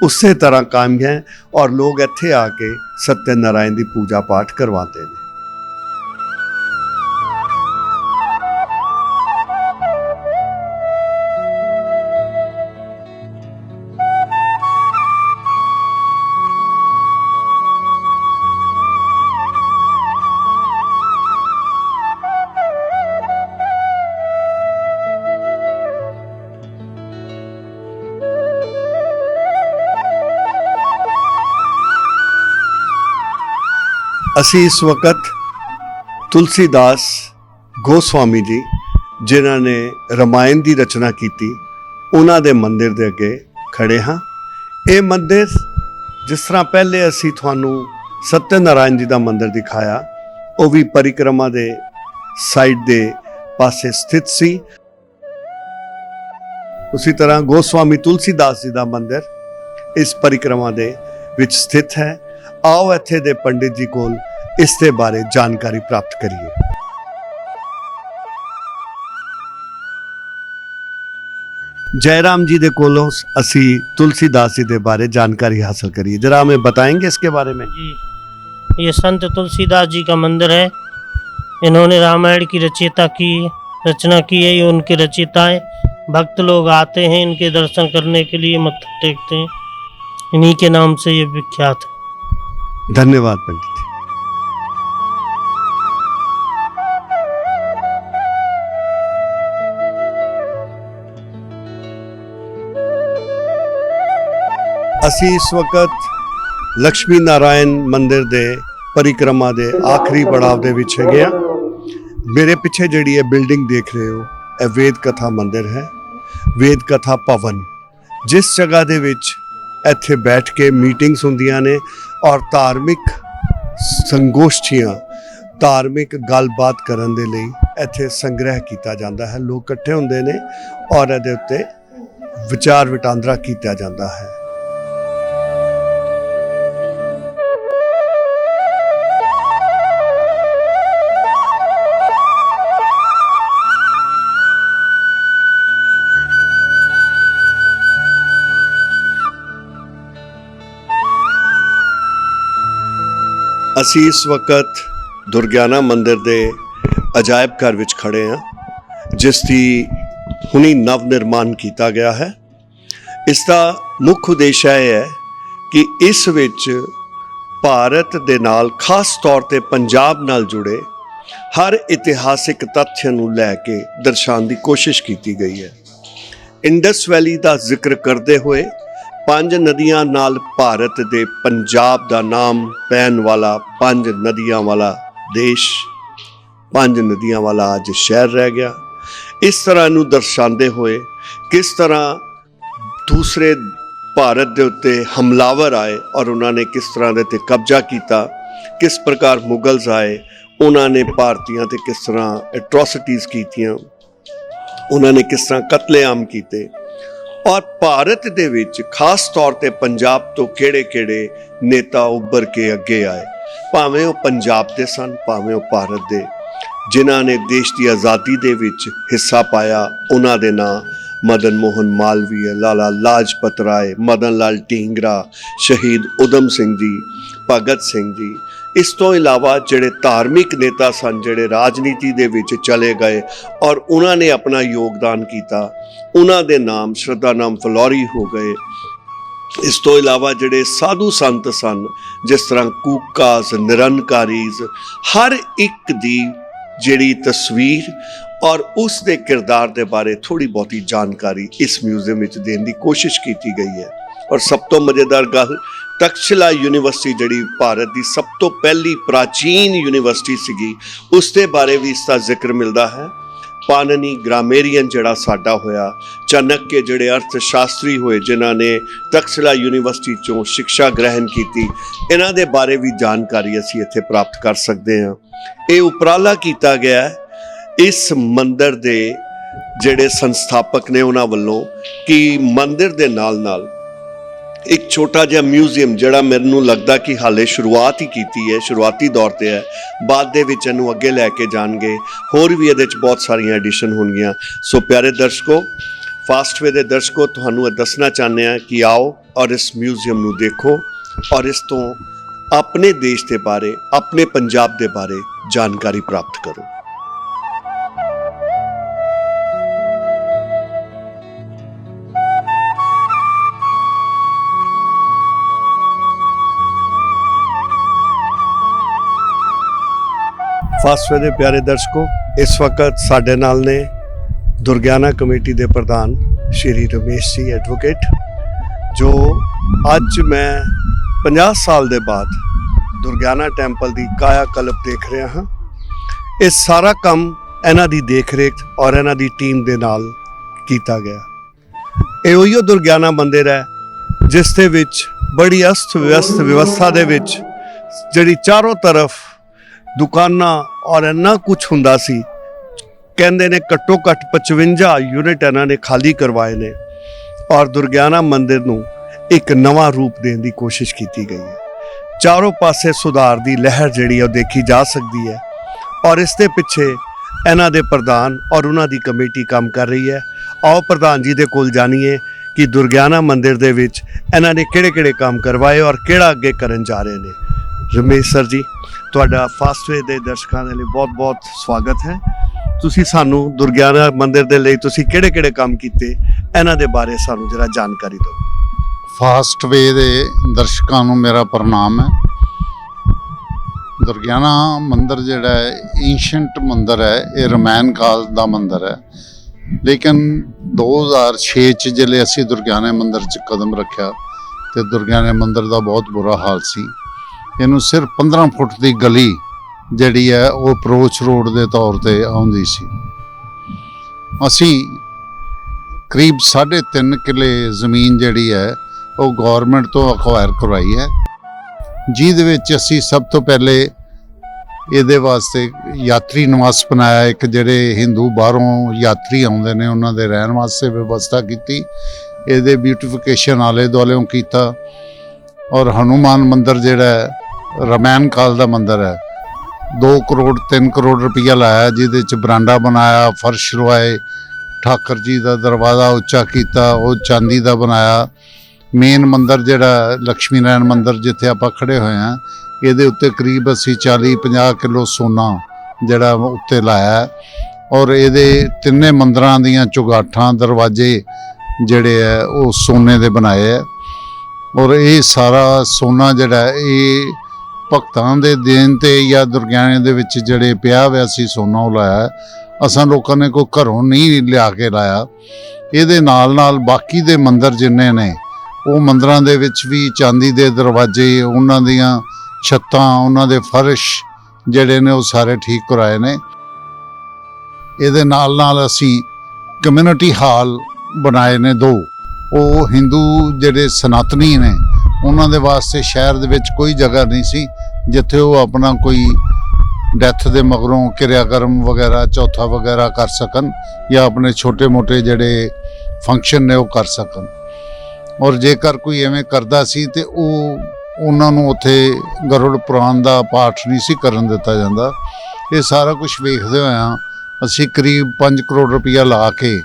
उस तरह कायम है और लोग इत्थे आके सत्यनारायण की पूजा पाठ करवाते हैं। ਅਸੀਂ ਇਸ ਵਕਤ ਤੁਲਸੀਦਾਸ ਗੋਸਵਾਮੀ ਜੀ ਜਿਨ੍ਹਾਂ ਨੇ ਰਮਾਇਣ ਦੀ ਰਚਨਾ ਕੀਤੀ ਉਹਨਾਂ ਦੇ ਮੰਦਿਰ ਦੇ ਅੱਗੇ ਖੜੇ ਹਾਂ। ਇਹ ਮੰਦਿਰ ਜਿਸ ਤਰ੍ਹਾਂ ਪਹਿਲੇ ਅਸੀਂ ਤੁਹਾਨੂੰ ਸਤਿਨਾਰਾਇਣ ਜੀ ਦਾ ਮੰਦਿਰ ਦਿਖਾਇਆ, ਉਹ ਵੀ ਪਰਿਕਰਮਾ ਦੇ ਸਾਈਡ ਦੇ ਪਾਸੇ ਸਥਿਤ ਸੀ। ਉਸੇ ਤਰ੍ਹਾਂ ਗੋਸਵਾਮੀ ਤੁਲਸੀਦਾਸ ਜੀ ਦਾ ਮੰਦਿਰ ਇਸ ਪਰਿਕਰਮਾ ਦੇ ਵਿੱਚ ਸਥਿਤ ਹੈ। आओ इत्थे दे पंडित जी कोल इस दे बारे जानकारी प्राप्त करिए। जयराम जी दे कोलों असी तुलसीदास जी दे बारे जानकारी हासिल करिए। जरा हमें बताएंगे इसके बारे में। जी, ये संत तुलसीदास जी का मंदिर है। इन्होंने रामायण की रचना की है। ये उनके रचयिता है। भक्त लोग आते हैं इनके दर्शन करने के लिए, मत्था टेकते हैं। इन्हीं के नाम से ये विख्यात है। धन्यवाद पंडित। ਅਸੀਂ ਇਸ ਵਕਤ ਲక్ష్ਮੀ ਨਾਰਾਇਣ ਮੰਦਿਰ ਦੇ ਪਰਿਕਰਮਾ ਦੇ ਆਖਰੀ ਪੜਾਅ ਦੇ ਵਿੱਚ ਹੈਗੇ ਆ। ਮੇਰੇ ਪਿੱਛੇ ਜਿਹੜੀ ਇਹ ਬਿਲਡਿੰਗ ਦੇਖ ਰਹੇ ਹੋ, ਇਹ ਵੇਦ ਕਥਾ ਮੰਦਿਰ ਹੈ, ਵੇਦ ਕਥਾ ਭਵਨ, ਜਿਸ ਜਗ੍ਹਾ ਦੇ ਵਿੱਚ ਇੱਥੇ ਬੈਠ ਕੇ ਮੀਟਿੰਗਸ ਹੁੰਦੀਆਂ ਨੇ और धार्मिक संगोष्ठियां, धार्मिक गलबात करन दे लई इत्थे संग्रह किया जाता है। लोग इकट्ठे होंदे ने और इहदे उत्ते विचार विटांदरा किया जाता है। ਅਸੀਂ ਇਸ ਵਕਤ ਦੁਰਗਿਆਨਾ ਮੰਦਿਰ ਦੇ ਅਜਾਇਬ ਘਰ ਵਿੱਚ ਖੜੇ ਹਾਂ, ਜਿਸ ਦੀ ਹੁਣੀ ਨਵ ਨਿਰਮਾਣ ਕੀਤਾ ਗਿਆ ਹੈ। ਇਸ ਦਾ ਮੁੱਖ ਉਦੇਸ਼ ਇਹ ਹੈ ਕਿ ਇਸ ਵਿੱਚ ਭਾਰਤ ਦੇ ਨਾਲ ਖਾਸ ਤੌਰ ਤੇ ਪੰਜਾਬ ਨਾਲ ਜੁੜੇ ਹਰ ਇਤਿਹਾਸਿਕ ਤੱਥ ਨੂੰ ਲੈ ਕੇ ਦਰਸਾਉਣ ਦੀ ਕੋਸ਼ਿਸ਼ ਕੀਤੀ ਗਈ ਹੈ। ਇੰਡਸ ਵੈਲੀ ਦਾ ਜ਼ਿਕਰ ਕਰਦੇ ਹੋਏ 5 ਨਦੀਆਂ ਨਾਲ ਭਾਰਤ ਦੇ ਪੰਜਾਬ ਦਾ ਨਾਮ ਪੈਣ ਵਾਲਾ 5 ਨਦੀਆਂ ਵਾਲਾ ਦੇਸ਼, 5 ਨਦੀਆਂ ਵਾਲਾ ਅੱਜ ਸ਼ਹਿਰ ਰਹਿ ਗਿਆ। ਇਸ ਤਰ੍ਹਾਂ ਨੂੰ ਦਰਸਾਉਂਦੇ ਹੋਏ ਕਿਸ ਤਰ੍ਹਾਂ ਦੂਸਰੇ ਭਾਰਤ ਦੇ ਉੱਤੇ ਹਮਲਾਵਰ ਆਏ ਔਰ ਉਹਨਾਂ ਨੇ ਕਿਸ ਤਰ੍ਹਾਂ ਦੇ ਤੇ ਕਬਜ਼ਾ ਕੀਤਾ, ਕਿਸ ਪ੍ਰਕਾਰ ਮੁਗਲਸ ਆਏ, ਉਹਨਾਂ ਨੇ ਭਾਰਤੀਆਂ ਤੇ ਕਿਸ ਤਰ੍ਹਾਂ ਐਟਰੋਸਿਟੀਜ਼ ਕੀਤੀਆਂ, ਉਹਨਾਂ ਨੇ ਕਿਸ ਤਰ੍ਹਾਂ ਕਤਲੇਆਮ ਕੀਤੇ, ਔਰ ਭਾਰਤ ਦੇ ਵਿੱਚ ਖਾਸ ਤੌਰ ਤੇ ਪੰਜਾਬ ਤੋਂ ਕਿਹੜੇ-ਕਿਹੜੇ ਨੇਤਾ ਉੱਭਰ ਕੇ ਅੱਗੇ ਆਏ, ਭਾਵੇਂ ਉਹ ਪੰਜਾਬ ਦੇ ਸਨ, ਭਾਵੇਂ ਉਹ ਭਾਰਤ ਦੇ, ਜਿਨ੍ਹਾਂ ਨੇ ਦੇਸ਼ ਦੀ ਆਜ਼ਾਦੀ ਦੇ ਵਿੱਚ ਹਿੱਸਾ ਪਾਇਆ। ਉਹਨਾਂ ਦੇ ਨਾਂ ਮਦਨ ਮੋਹਨ ਮਾਲਵੀय, ਲਾਲਾ ਲਾਜਪਤ ਰਾਏ, ਮਦਨ ਲਾਲ ਢੀਂਗਰਾ, ਸ਼ਹੀਦ ਊਧਮ ਸਿੰਘ ਜੀ, ਭਗਤ ਸਿੰਘ ਜੀ। ਇਸ ਤੋਂ ਇਲਾਵਾ ਜਿਹੜੇ ਧਾਰਮਿਕ ਨੇਤਾ ਸਨ, ਜਿਹੜੇ ਰਾਜਨੀਤੀ ਦੇ ਵਿੱਚ ਚਲੇ ਗਏ ਔਰ ਉਹਨਾਂ ਨੇ ਆਪਣਾ ਯੋਗਦਾਨ ਕੀਤਾ, ਉਹਨਾਂ ਦੇ ਨਾਮ ਸ਼ਰਧਾ ਨਾਮ ਫਲੋਰੀ ਹੋ ਗਏ। ਇਸ ਤੋਂ ਇਲਾਵਾ ਜਿਹੜੇ ਸਾਧੂ ਸੰਤ ਸਨ, ਜਿਸ ਤਰ੍ਹਾਂ ਕੂਕਾਸ, ਨਿਰੰਕਾਰੀਜ਼, ਹਰ ਇੱਕ ਦੀ ਜਿਹੜੀ ਤਸਵੀਰ ਔਰ ਉਸ ਦੇ ਕਿਰਦਾਰ ਦੇ ਬਾਰੇ ਥੋੜ੍ਹੀ ਬਹੁਤੀ ਜਾਣਕਾਰੀ ਇਸ ਮਿਊਜ਼ੀਅਮ ਵਿੱਚ ਦੇਣ ਦੀ ਕੋਸ਼ਿਸ਼ ਕੀਤੀ ਗਈ ਹੈ। ਔਰ ਸਭ ਤੋਂ ਮਜ਼ੇਦਾਰ ਗੱਲ, ਤਕਸ਼ਿਲਾ ਯੂਨੀਵਰਸਿਟੀ ਜਿਹੜੀ ਭਾਰਤ ਦੀ ਸਭ ਤੋਂ ਪਹਿਲੀ ਪ੍ਰਾਚੀਨ ਯੂਨੀਵਰਸਿਟੀ ਸੀਗੀ, ਉਸ ਦੇ ਬਾਰੇ ਵੀ ਇਸ ਦਾ ਜ਼ਿਕਰ ਮਿਲਦਾ ਹੈ। ਪਾਣਨੀ ਗ੍ਰਾਮੇਰੀਅਨ ਜਿਹੜਾ ਸਾਡਾ ਹੋਇਆ, ਚਾਣਕਯ ਜਿਹੜੇ ਅਰਥ ਸ਼ਾਸਤਰੀ ਹੋਏ ਜਿਨ੍ਹਾਂ ਨੇ ਤਕਸ਼ਿਲਾ ਯੂਨੀਵਰਸਿਟੀ ਚੋਂ ਸਿੱਖਿਆ ਗ੍ਰਹਿਣ ਕੀਤੀ, ਇਹਨਾਂ ਦੇ ਬਾਰੇ ਵੀ ਜਾਣਕਾਰੀ ਅਸੀਂ ਇੱਥੇ ਪ੍ਰਾਪਤ ਕਰ ਸਕਦੇ ਹਾਂ। ਇਹ ਉਪਰਾਲਾ ਕੀਤਾ ਗਿਆ ਇਸ ਮੰਦਿਰ ਦੇ ਜਿਹੜੇ ਸੰਸਥਾਪਕ ਨੇ ਉਹਨਾਂ ਵੱਲੋਂ ਕਿ ਮੰਦਿਰ ਦੇ ਨਾਲ-ਨਾਲ ਇੱਕ ਛੋਟਾ ਜਿਹਾ ਮਿਊਜ਼ੀਅਮ, ਜਿਹੜਾ ਮੈਨੂੰ ਲੱਗਦਾ ਕਿ ਹਾਲੇ ਸ਼ੁਰੂਆਤ ਹੀ ਕੀਤੀ ਹੈ, ਸ਼ੁਰੂਆਤੀ ਦੌਰ ਤੇ ਹੈ, ਬਾਅਦ ਦੇ ਵਿੱਚ ਇਹਨੂੰ ਅੱਗੇ ਲੈ ਕੇ ਜਾਣਗੇ, ਹੋਰ ਵੀ ਇਹਦੇ 'ਚ ਬਹੁਤ ਸਾਰੀਆਂ ਐਡੀਸ਼ਨ ਹੋਣਗੀਆਂ। ਸੋ ਪਿਆਰੇ ਦਰਸ਼ਕੋ, ਫਾਸਟਵੇ ਦੇ ਦਰਸ਼ਕੋ, ਤੁਹਾਨੂੰ ਇਹ ਦੱਸਣਾ ਚਾਹੁੰਦੇ ਹਾਂ ਕਿ ਆਓ ਔਰ ਇਸ ਮਿਊਜ਼ੀਅਮ ਨੂੰ ਦੇਖੋ ਔਰ ਇਸ ਤੋਂ ਆਪਣੇ ਦੇਸ਼ ਦੇ ਬਾਰੇ, ਆਪਣੇ ਪੰਜਾਬ ਦੇ ਬਾਰੇ ਜਾਣਕਾਰੀ ਪ੍ਰਾਪਤ ਕਰੋ। ਫਾਸਟਵੇ ਦੇ ਪਿਆਰੇ ਦਰਸ਼ਕੋ, ਇਸ ਵਕਤ ਸਾਡੇ ਨਾਲ ਨੇ ਦੁਰਗਿਆਨਾ ਕਮੇਟੀ ਦੇ ਪ੍ਰਧਾਨ ਸ਼੍ਰੀ ਰਮੇਸ਼ ਜੀ ਐਡਵੋਕੇਟ, ਜੋ ਅੱਜ ਮੈਂ 50 ਸਾਲ ਦੇ ਬਾਅਦ ਦੁਰਗਿਆਨਾ ਟੈਂਪਲ ਦੀ ਕਾਇਆ ਕਲਪ ਦੇਖ ਰਿਹਾ ਹਾਂ। ਇਹ ਸਾਰਾ ਕੰਮ ਇਹਨਾਂ ਦੀ ਦੇਖ-ਰੇਖ ਔਰ ਇਹਨਾਂ ਦੀ ਟੀਮ ਦੇ ਨਾਲ ਕੀਤਾ ਗਿਆ। ਇਹ ਉਹੀਓ ਦੁਰਗਿਆਨਾ ਮੰਦਿਰ ਹੈ ਜਿਸ ਦੇ ਵਿੱਚ ਬੜੀ ਅਸਤ-ਵਿਅਸਤ ਵਿਵਸਥਾ ਦੇ ਵਿੱਚ ਜਿਹੜੀ ਚਾਰੋਂ ਤਰਫ ਦੁਕਾਨਾਂ ਔਰ ਇੰਨਾ ਕੁਛ ਹੁੰਦਾ ਸੀ, ਕਹਿੰਦੇ ਨੇ ਘੱਟੋ ਘੱਟ 55 ਯੂਨਿਟ ਇਹਨਾਂ ਨੇ ਖਾਲੀ ਕਰਵਾਏ ਨੇ ਔਰ ਦੁਰਗਿਆਨਾ ਮੰਦਿਰ ਨੂੰ ਇੱਕ ਨਵਾਂ ਰੂਪ ਦੇਣ ਦੀ ਕੋਸ਼ਿਸ਼ ਕੀਤੀ ਗਈ ਹੈ। ਚਾਰੋਂ ਪਾਸੇ ਸੁਧਾਰ ਦੀ ਲਹਿਰ ਜਿਹੜੀ ਉਹ ਦੇਖੀ ਜਾ ਸਕਦੀ ਹੈ ਔਰ ਇਸ ਦੇ ਪਿੱਛੇ ਇਹਨਾਂ ਦੇ ਪ੍ਰਧਾਨ ਔਰ ਉਹਨਾਂ ਦੀ ਕਮੇਟੀ ਕੰਮ ਕਰ ਰਹੀ ਹੈ। ਆਓ ਪ੍ਰਧਾਨ ਜੀ ਦੇ ਕੋਲ ਜਾਣੀਏ ਕਿ ਦੁਰਗਿਆਨਾ ਮੰਦਿਰ ਦੇ ਵਿੱਚ ਇਹਨਾਂ ਨੇ ਕਿਹੜੇ-ਕਿਹੜੇ ਕੰਮ ਕਰਵਾਏ ਔਰ ਕਿਹੜਾ ਅੱਗੇ ਕਰਨ ਜਾ ਰਹੇ ਨੇ। ਰਮੇਸ਼ ਸਰ ਜੀ, ਤੁਹਾਡਾ ਫਾਸਟਵੇ ਦੇ ਦਰਸ਼ਕਾਂ ਦੇ ਲਈ ਬਹੁਤ-ਬਹੁਤ ਸਵਾਗਤ ਹੈ। ਤੁਸੀਂ ਸਾਨੂੰ ਦੁਰਗਿਆਨਾ ਮੰਦਿਰ ਦੇ ਲਈ ਤੁਸੀਂ ਕਿਹੜੇ-ਕਿਹੜੇ ਕੰਮ ਕੀਤੇ, ਇਹਨਾਂ ਦੇ ਬਾਰੇ ਸਾਨੂੰ ਜਰਾ ਜਾਣਕਾਰੀ ਦਿਓ। ਫਾਸਟਵੇ ਦੇ ਦਰਸ਼ਕਾਂ ਨੂੰ ਮੇਰਾ ਪ੍ਰਣਾਮ ਹੈ। ਦੁਰਗਿਆਨਾ ਮੰਦਿਰ ਜਿਹੜਾ ਹੈ ਏਂਸ਼ੀਅੰਟ ਮੰਦਿਰ ਹੈ, ਇਹ ਰਮਾਇਣ ਕਾਲ ਦਾ ਮੰਦਿਰ ਹੈ, ਲੇਕਿਨ 2006 'ਚ ਜਿਹੜੇ ਅਸੀਂ ਦੁਰਗਿਆਨਾ ਮੰਦਿਰ 'ਚ ਕਦਮ ਰੱਖਿਆ ਤੇ ਦੁਰਗਿਆਨਾ ਮੰਦਿਰ ਦਾ ਬਹੁਤ ਬੁਰਾ ਹਾਲ ਸੀ। ਇਹਨੂੰ ਸਿਰਫ 15 ਫੁੱਟ ਦੀ ਗਲੀ ਜਿਹੜੀ ਹੈ ਉਹ ਅਪਰੋਚ ਰੋਡ ਦੇ ਤੌਰ ਤੇ ਆਉਂਦੀ ਸੀ। ਅਸੀਂ ਕਰੀਬ 3.5 ਕਿੱਲੇ ਜ਼ਮੀਨ ਜਿਹੜੀ ਹੈ ਉਹ ਗਵਰਨਮੈਂਟ ਤੋਂ ਅਕਵਾਇਰ ਕਰਵਾਈ ਹੈ, ਜਿਹਦੇ ਵਿੱਚ ਅਸੀਂ ਸਭ ਤੋਂ ਪਹਿਲੇ ਇਹਦੇ ਵਾਸਤੇ ਯਾਤਰੀ ਨਿਵਾਸ ਬਣਾਇਆ। ਇੱਕ ਜਿਹੜੇ ਹਿੰਦੂ ਬਾਹਰੋਂ ਯਾਤਰੀ ਆਉਂਦੇ ਨੇ ਉਹਨਾਂ ਦੇ ਰਹਿਣ ਵਾਸਤੇ ਵਿਵਸਥਾ ਕੀਤੀ। ਇਹਦੇ ਬਿਊਟੀਫਿਕੇਸ਼ਨ ਆਲੇ ਦੁਆਲਿਓਂ ਕੀਤਾ। ਔਰ ਹਨੂਮਾਨ ਮੰਦਿਰ ਜਿਹੜਾ ਰਮਾਇਣ ਕਾਲ ਦਾ ਮੰਦਿਰ ਹੈ, 2 ਕਰੋੜ 3 ਕਰੋੜ ਰੁਪਈਆ ਲਾਇਆ, ਜਿਹਦੇ 'ਚ ਬਰਾਂਡਾ ਬਣਾਇਆ, ਫਰਸ਼ ਲਵਾਏ, ਠਾਕਰ ਜੀ ਦਾ ਦਰਵਾਜ਼ਾ ਉੱਚਾ ਕੀਤਾ, ਉਹ ਚਾਂਦੀ ਦਾ ਬਣਾਇਆ। ਮੇਨ ਮੰਦਿਰ ਜਿਹੜਾ ਲక్ష్ਮੀ ਨਾਰਾਇਣ ਮੰਦਿਰ ਜਿੱਥੇ ਆਪਾਂ ਖੜੇ ਹੋਏ ਹਾਂ, ਇਹਦੇ ਉੱਤੇ ਕਰੀਬ ਅਸੀਂ 40-50 ਕਿਲੋ ਸੋਨਾ ਜਿਹੜਾ ਉੱਤੇ ਲਾਇਆ ਔਰ ਇਹਦੇ ਤਿੰਨੇ ਮੰਦਿਰਾਂ ਦੀਆਂ ਚੁਗਾਠਾਂ, ਦਰਵਾਜ਼ੇ ਜਿਹੜੇ ਹੈ ਉਹ ਸੋਨੇ ਦੇ ਬਣਾਏ ਹੈ। ਔਰ ਇਹ ਸਾਰਾ ਸੋਨਾ ਜਿਹੜਾ ਇਹ ਭਗਤਾਂ ਦੇ ਦੇਣ ਤੇ ਜਾਂ ਦੁਰਗਿਆਨੇ ਦੇ ਵਿੱਚ ਜਿਹੜੇ ਪਿਆ ਹੋਇਆ ਸੀ ਸੋਨਾ ਉਹ ਲਾਇਆ। ਅਸਾਂ ਲੋਕਾਂ ਨੇ ਕੋਈ ਘਰੋਂ ਨਹੀਂ ਲਿਆ ਕੇ ਲਾਇਆ। ਇਹਦੇ ਨਾਲ ਬਾਕੀ ਦੇ ਮੰਦਿਰ ਜਿੰਨੇ ਨੇ ਉਹ ਮੰਦਿਰਾਂ ਦੇ ਵਿੱਚ ਵੀ ਚਾਂਦੀ ਦੇ ਦਰਵਾਜ਼ੇ, ਉਹਨਾਂ ਦੀਆਂ ਛੱਤਾਂ, ਉਹਨਾਂ ਦੇ ਫਰਸ਼ ਜਿਹੜੇ ਨੇ ਉਹ ਸਾਰੇ ਠੀਕ ਕਰਾਏ ਨੇ। ਇਹਦੇ ਨਾਲ ਅਸੀਂ ਕਮਿਊਨਿਟੀ ਹਾਲ ਬਣਾਏ ਨੇ 2। ਉਹ ਹਿੰਦੂ ਜਿਹੜੇ ਸਨਾਤਨੀ ਨੇ ਉਹਨਾਂ ਦੇ ਵਾਸਤੇ ਸ਼ਹਿਰ ਦੇ ਵਿੱਚ ਕੋਈ ਜਗ੍ਹਾ ਨਹੀਂ ਸੀ ਜਿੱਥੇ ਉਹ ਆਪਣਾ ਕੋਈ ਡੈਥ ਦੇ ਮਗਰੋਂ ਕਿਰਿਆਕਰਮ ਵਗੈਰਾ, ਚੌਥਾ ਵਗੈਰਾ ਕਰ ਸਕਣ ਜਾਂ ਆਪਣੇ ਛੋਟੇ-ਮੋਟੇ ਜਿਹੜੇ ਫੰਕਸ਼ਨ ਨੇ ਉਹ ਕਰ ਸਕਣ। ਔਰ ਜੇਕਰ ਕੋਈ ਐਵੇਂ ਕਰਦਾ ਸੀ ਤੇ ਉਹਨਾਂ ਨੂੰ ਉੱਥੇ ਗਰੁੜ ਪੁਰਾਣ ਦਾ ਪਾਠ ਨਹੀਂ ਸੀ ਕਰਨ ਦਿੱਤਾ ਜਾਂਦਾ। ਇਹ ਸਾਰਾ ਕੁਝ ਵੇਖਦੇ ਹੋਇਆ ਅਸੀਂ ਕਰੀਬ 5 ਕਰੋੜ ਰੁਪਈਆ ਲਾ ਕੇ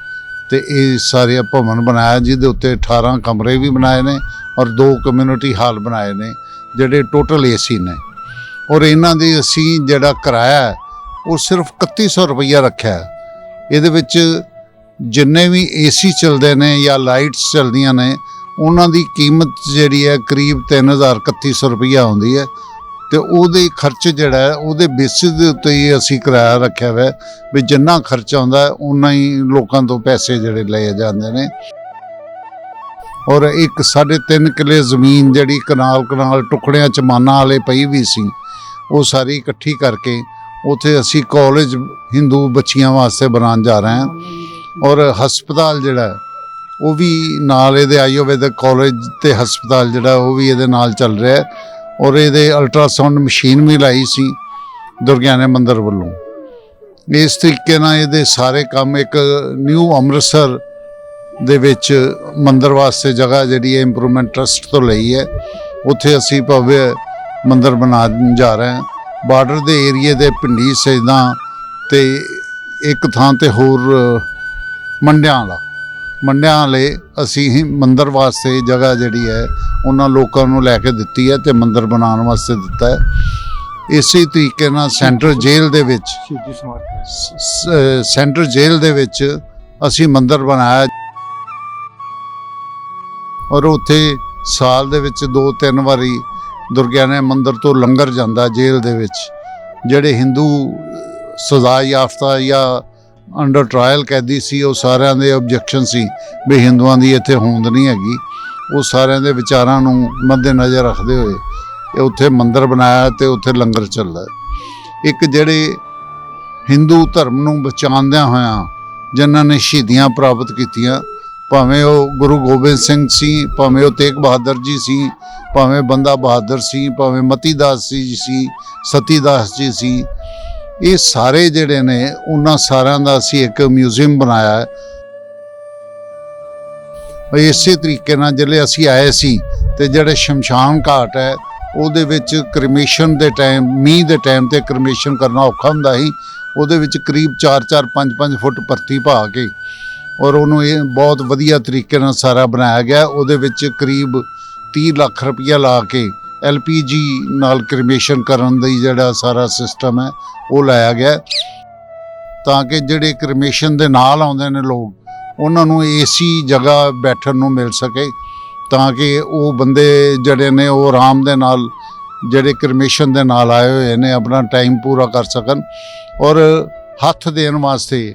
ਤੇ ਇਹ ਸਾਰੇ ਭਵਨ ਬਣਾਇਆ, ਜਿਹਦੇ ਉੱਤੇ 18 ਕਮਰੇ ਵੀ ਬਣਾਏ ਨੇ ਔਰ 2 ਕਮਿਊਨਿਟੀ ਹਾਲ ਬਣਾਏ ਨੇ ਜਿਹੜੇ ਟੋਟਲ ਏਸੀ ਨੇ। ਔਰ ਇਹਨਾਂ ਦੀ ਅਸੀਂ ਜਿਹੜਾ ਕਿਰਾਇਆ ਉਹ ਸਿਰਫ 3100 ਰੁਪਈਆ ਰੱਖਿਆ। ਇਹਦੇ ਵਿੱਚ ਜਿੰਨੇ ਵੀ ਏਸੀ ਚੱਲਦੇ ਨੇ ਜਾਂ ਲਾਈਟਸ ਚੱਲਦੀਆਂ ਨੇ ਉਹਨਾਂ ਦੀ ਕੀਮਤ ਜਿਹੜੀ ਹੈ ਕਰੀਬ 3100 ਰੁਪਈਆ ਆਉਂਦੀ ਹੈ ਤੇ ਉਹਦੇ ਖਰਚ ਜਿਹੜਾ ਹੈ ਉਹਦੇ ਬੇਸਿਸ ਦੇ ਉੱਤੇ ਹੀ ਅਸੀਂ ਕਿਰਾਇਆ ਰੱਖਿਆ ਹੋਇਆ ਵੀ ਜਿੰਨਾ ਖਰਚਾ ਆਉਂਦਾ ਉਨਾ ਹੀ ਲੋਕਾਂ ਤੋਂ ਪੈਸੇ ਜਿਹੜੇ ਲਏ ਜਾਂਦੇ ਨੇ। ਔਰ ਇੱਕ 3.5 ਕਿੱਲੇ ਜ਼ਮੀਨ ਜਿਹੜੀ ਕਨਾਲ ਟੁਕੜਿਆਂ ਚ ਮਾਨਾਂ ਵਾਲੇ ਪਈ ਵੀ ਸੀ, ਉਹ ਸਾਰੀ ਇਕੱਠੀ ਕਰਕੇ ਉੱਥੇ ਅਸੀਂ ਕਾਲਜ ਹਿੰਦੂ ਬੱਚੀਆਂ ਵਾਸਤੇ ਬਣਾਉਣ ਜਾ ਰਹੇ ਹਾਂ। ਔਰ ਹਸਪਤਾਲ ਜਿਹੜਾ ਉਹ ਵੀ ਨਾਲ, ਇਹਦੇ ਆਯੁਰਵੈਦਿਕ ਕਾਲਜ ਤੇ ਹਸਪਤਾਲ ਜਿਹੜਾ ਉਹ ਵੀ ਇਹਦੇ ਨਾਲ ਚੱਲ ਰਿਹਾ ਹੈ। ਔਰ ਇਹਦੇ ਅਲਟਰਾਸਾਊਂਡ ਮਸ਼ੀਨ ਵੀ ਲਾਈ ਸੀ ਦੁਰਗਿਆਨੇ ਮੰਦਿਰ ਵੱਲੋਂ। ਇਸ ਤਰੀਕੇ ਨਾਲ ਇਹਦੇ ਸਾਰੇ ਕੰਮ ਇੱਕ ਨਿਊ ਅੰਮ੍ਰਿਤਸਰ ਦੇ ਵਿੱਚ ਮੰਦਿਰ ਵਾਸਤੇ ਜਗ੍ਹਾ ਜਿਹੜੀ ਹੈ ਇੰਪਰੂਵਮੈਂਟ ਟਰਸਟ ਤੋਂ ਲਈ ਹੈ। ਉੱਥੇ ਅਸੀਂ ਭਵਯ ਮੰਦਿਰ ਬਣਾਉਣ ਜਾ ਰਹੇ ਹਾਂ। ਬਾਰਡਰ ਦੇ ਏਰੀਏ ਦੇ ਪਿੰਡੀ ਸੈਦਾਂ ਤੇ ਇੱਕ ਥਾਂ ਤੇ ਹੋਰ ਮੰਡਿਆਂ ਵਾਲੇ ਅਸੀਂ ਹੀ ਮੰਦਿਰ ਵਾਸਤੇ ਜਗ੍ਹਾ ਜਿਹੜੀ ਹੈ ਉਹਨਾਂ ਲੋਕਾਂ ਨੂੰ ਲੈ ਕੇ ਦਿੱਤੀ ਹੈ ਤੇ ਮੰਦਿਰ ਬਣਾਉਣ ਵਾਸਤੇ ਦਿੱਤਾ ਹੈ। ਇਸੇ ਤਰੀਕੇ ਨਾਲ ਸੈਂਟਰਲ ਜੇਲ੍ਹ ਦੇ ਵਿੱਚ ਅਸੀਂ ਮੰਦਿਰ ਬਣਾਇਆ ਔਰ ਉੱਥੇ ਸਾਲ ਦੇ ਵਿੱਚ 2-3 ਵਾਰੀ ਦੁਰਗਿਆਨੇ ਮੰਦਿਰ ਤੋਂ ਲੰਗਰ ਜਾਂਦਾ ਜੇਲ੍ਹ ਦੇ ਵਿੱਚ। ਜਿਹੜੇ ਹਿੰਦੂ ਸਜ਼ਾ ਯਾਫਤਾ ਜਾਂ ਅੰਡਰ ਟਰਾਇਲ ਕੈਦੀ ਸੀ ਉਹ ਸਾਰਿਆਂ ਦੇ ਆਬਜੈਕਸ਼ਨ ਸੀ ਵੀ ਹਿੰਦੂਆਂ ਦੀ ਇੱਥੇ ਹੋਂਦ ਨਹੀਂ ਹੈਗੀ। ਉਹ ਸਾਰਿਆਂ ਦੇ ਵਿਚਾਰਾਂ ਨੂੰ ਮੱਦੇ ਨਜ਼ਰ ਰੱਖਦੇ ਹੋਏ ਇਹ ਉੱਥੇ ਮੰਦਿਰ ਬਣਾਇਆ ਤੇ ਉੱਥੇ ਲੰਗਰ ਚੱਲਦਾ। ਇੱਕ ਜਿਹੜੇ ਹਿੰਦੂ ਧਰਮ ਨੂੰ ਬਚਾਉਂਦਿਆਂ ਹੋਇਆਂ ਜਿਨ੍ਹਾਂ ਨੇ ਸ਼ਹੀਦੀਆਂ ਪ੍ਰਾਪਤ ਕੀਤੀਆਂ, ਭਾਵੇਂ ਉਹ ਗੁਰੂ ਗੋਬਿੰਦ ਸਿੰਘ ਸੀ, ਭਾਵੇਂ ਉਹ ਤੇਗ ਬਹਾਦਰ ਜੀ ਸੀ, ਭਾਵੇਂ ਬੰਦਾ ਬਹਾਦਰ ਸੀ, ਭਾਵੇਂ ਮਤੀ ਦਾਸ ਜੀ ਸੀ, ਸਤੀ ਦਾਸ ਜੀ ਸੀ, ਇਹ ਸਾਰੇ ਜਿਹੜੇ ਨੇ ਉਹਨਾਂ ਸਾਰਿਆਂ ਦਾ ਅਸੀਂ ਇੱਕ ਮਿਊਜ਼ੀਅਮ ਬਣਾਇਆ ਹੈ। ਇਸੇ ਤਰੀਕੇ ਨਾਲ ਜਿਹੜੇ ਅਸੀਂ ਆਏ ਸੀ ਤੇ ਜਿਹੜੇ ਸ਼ਮਸ਼ਾਨ ਘਾਟ ਹੈ ਉਹਦੇ ਵਿੱਚ ਕ੍ਰਿਮੇਸ਼ਨ ਦੇ ਟਾਈਮ, ਮੀਂਹ ਦੇ ਟਾਈਮ ਤੇ ਕ੍ਰਿਮੇਸ਼ਨ ਕਰਨਾ ਔਖਾ ਹੁੰਦਾ ਸੀ। ਉਹਦੇ ਵਿੱਚ ਕਰੀਬ 4-4, 5-5 ਫੁੱਟ ਭਰਤੀ ਪਾ ਕੇ ਔਰ ਉਹਨੂੰ ਇਹ ਬਹੁਤ ਵਧੀਆ ਤਰੀਕੇ ਨਾਲ ਸਾਰਾ ਬਣਾਇਆ ਗਿਆ। ਉਹਦੇ ਵਿੱਚ ਕਰੀਬ 30 ਲੱਖ ਰੁਪਈਆ ਲਾ ਕੇ LPG ਨਾਲ ਕ੍ਰਿਮੇਸ਼ਨ ਕਰਨ ਦਾ ਜਿਹੜਾ ਸਾਰਾ ਸਿਸਟਮ ਹੈ ਉਹ ਲਾਇਆ ਗਿਆ ਤਾਂ ਕਿ ਜਿਹੜੇ ਕ੍ਰਿਮੇਸ਼ਨ ਦੇ ਨਾਲ ਆਉਂਦੇ ਨੇ ਲੋਕ ਉਹਨਾਂ ਨੂੰ AC ਜਗ੍ਹਾ ਬੈਠਣ ਨੂੰ ਮਿਲ ਸਕੇ, ਤਾਂ ਕਿ ਉਹ ਬੰਦੇ ਜਿਹੜੇ ਨੇ ਉਹ ਆਰਾਮ ਦੇ ਨਾਲ ਜਿਹੜੇ ਕ੍ਰਿਮੇਸ਼ਨ ਦੇ ਨਾਲ ਆਏ ਹੋਏ ਨੇ ਆਪਣਾ ਟਾਈਮ ਪੂਰਾ ਕਰ ਸਕਣ। ਔਰ ਹੱਥ ਦੇਣ ਵਾਸਤੇ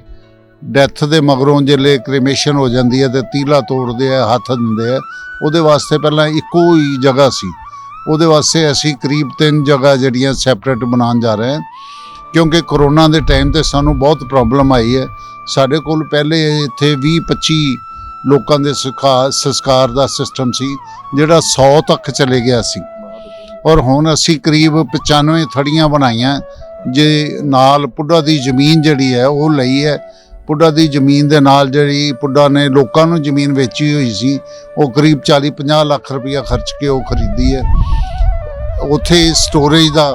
ਡੈਥ ਦੇ ਮਗਰੋਂ ਜਿਹੜੇ ਕ੍ਰਿਮੇਸ਼ਨ ਹੋ ਜਾਂਦੀ ਹੈ ਤੇ ਤੀਲਾ ਤੋੜਦੇ ਆ, ਹੱਥ ਦਿੰਦੇ ਆ, ਉਹਦੇ ਵਾਸਤੇ ਪਹਿਲਾਂ ਇੱਕੋ ਹੀ ਜਗ੍ਹਾ ਸੀ। ਉਹਦੇ ਵਾਸਤੇ ਅਸੀਂ ਕਰੀਬ 3 ਜਗ੍ਹਾ ਜਿਹੜੀਆਂ ਸੈਪਰੇਟ ਬਣਾਉਣ ਜਾ ਰਹੇ ਹਾਂ ਕਿਉਂਕਿ ਕਰੋਨਾ ਦੇ ਟਾਈਮ ਤੇ ਸਾਨੂੰ ਬਹੁਤ ਪ੍ਰੋਬਲਮ ਆਈ ਹੈ। ਸਾਡੇ ਕੋਲ ਪਹਿਲੇ ਇੱਥੇ 20-25 ਲੋਕਾਂ ਦੇ ਸੰਸਕਾਰ ਦਾ ਸਿਸਟਮ ਸੀ ਜਿਹੜਾ 100 ਤੱਕ ਚਲੇ ਗਿਆ ਸੀ ਔਰ ਹੁਣ ਅਸੀਂ ਕਰੀਬ 95 ਥੜੀਆਂ ਬਣਾਈਆਂ। ਜੇ ਨਾਲ ਪੁੱਡਾ ਦੀ ਜ਼ਮੀਨ ਜਿਹੜੀ ਹੈ ਉਹ ਲਈ ਹੈ। ਪੁੱਡਾ ਦੀ ਜ਼ਮੀਨ ਦੇ ਨਾਲ ਜਿਹੜੀ ਪੁੱਡਾ ਨੇ ਲੋਕਾਂ ਨੂੰ ਜ਼ਮੀਨ ਵੇਚੀ ਹੋਈ ਸੀ ਉਹ ਕਰੀਬ 40-50 ਲੱਖ ਰੁਪਈਆ ਖਰਚ ਕੇ ਉਹ ਖਰੀਦੀ ਹੈ। ਉੱਥੇ ਸਟੋਰੇਜ ਦਾ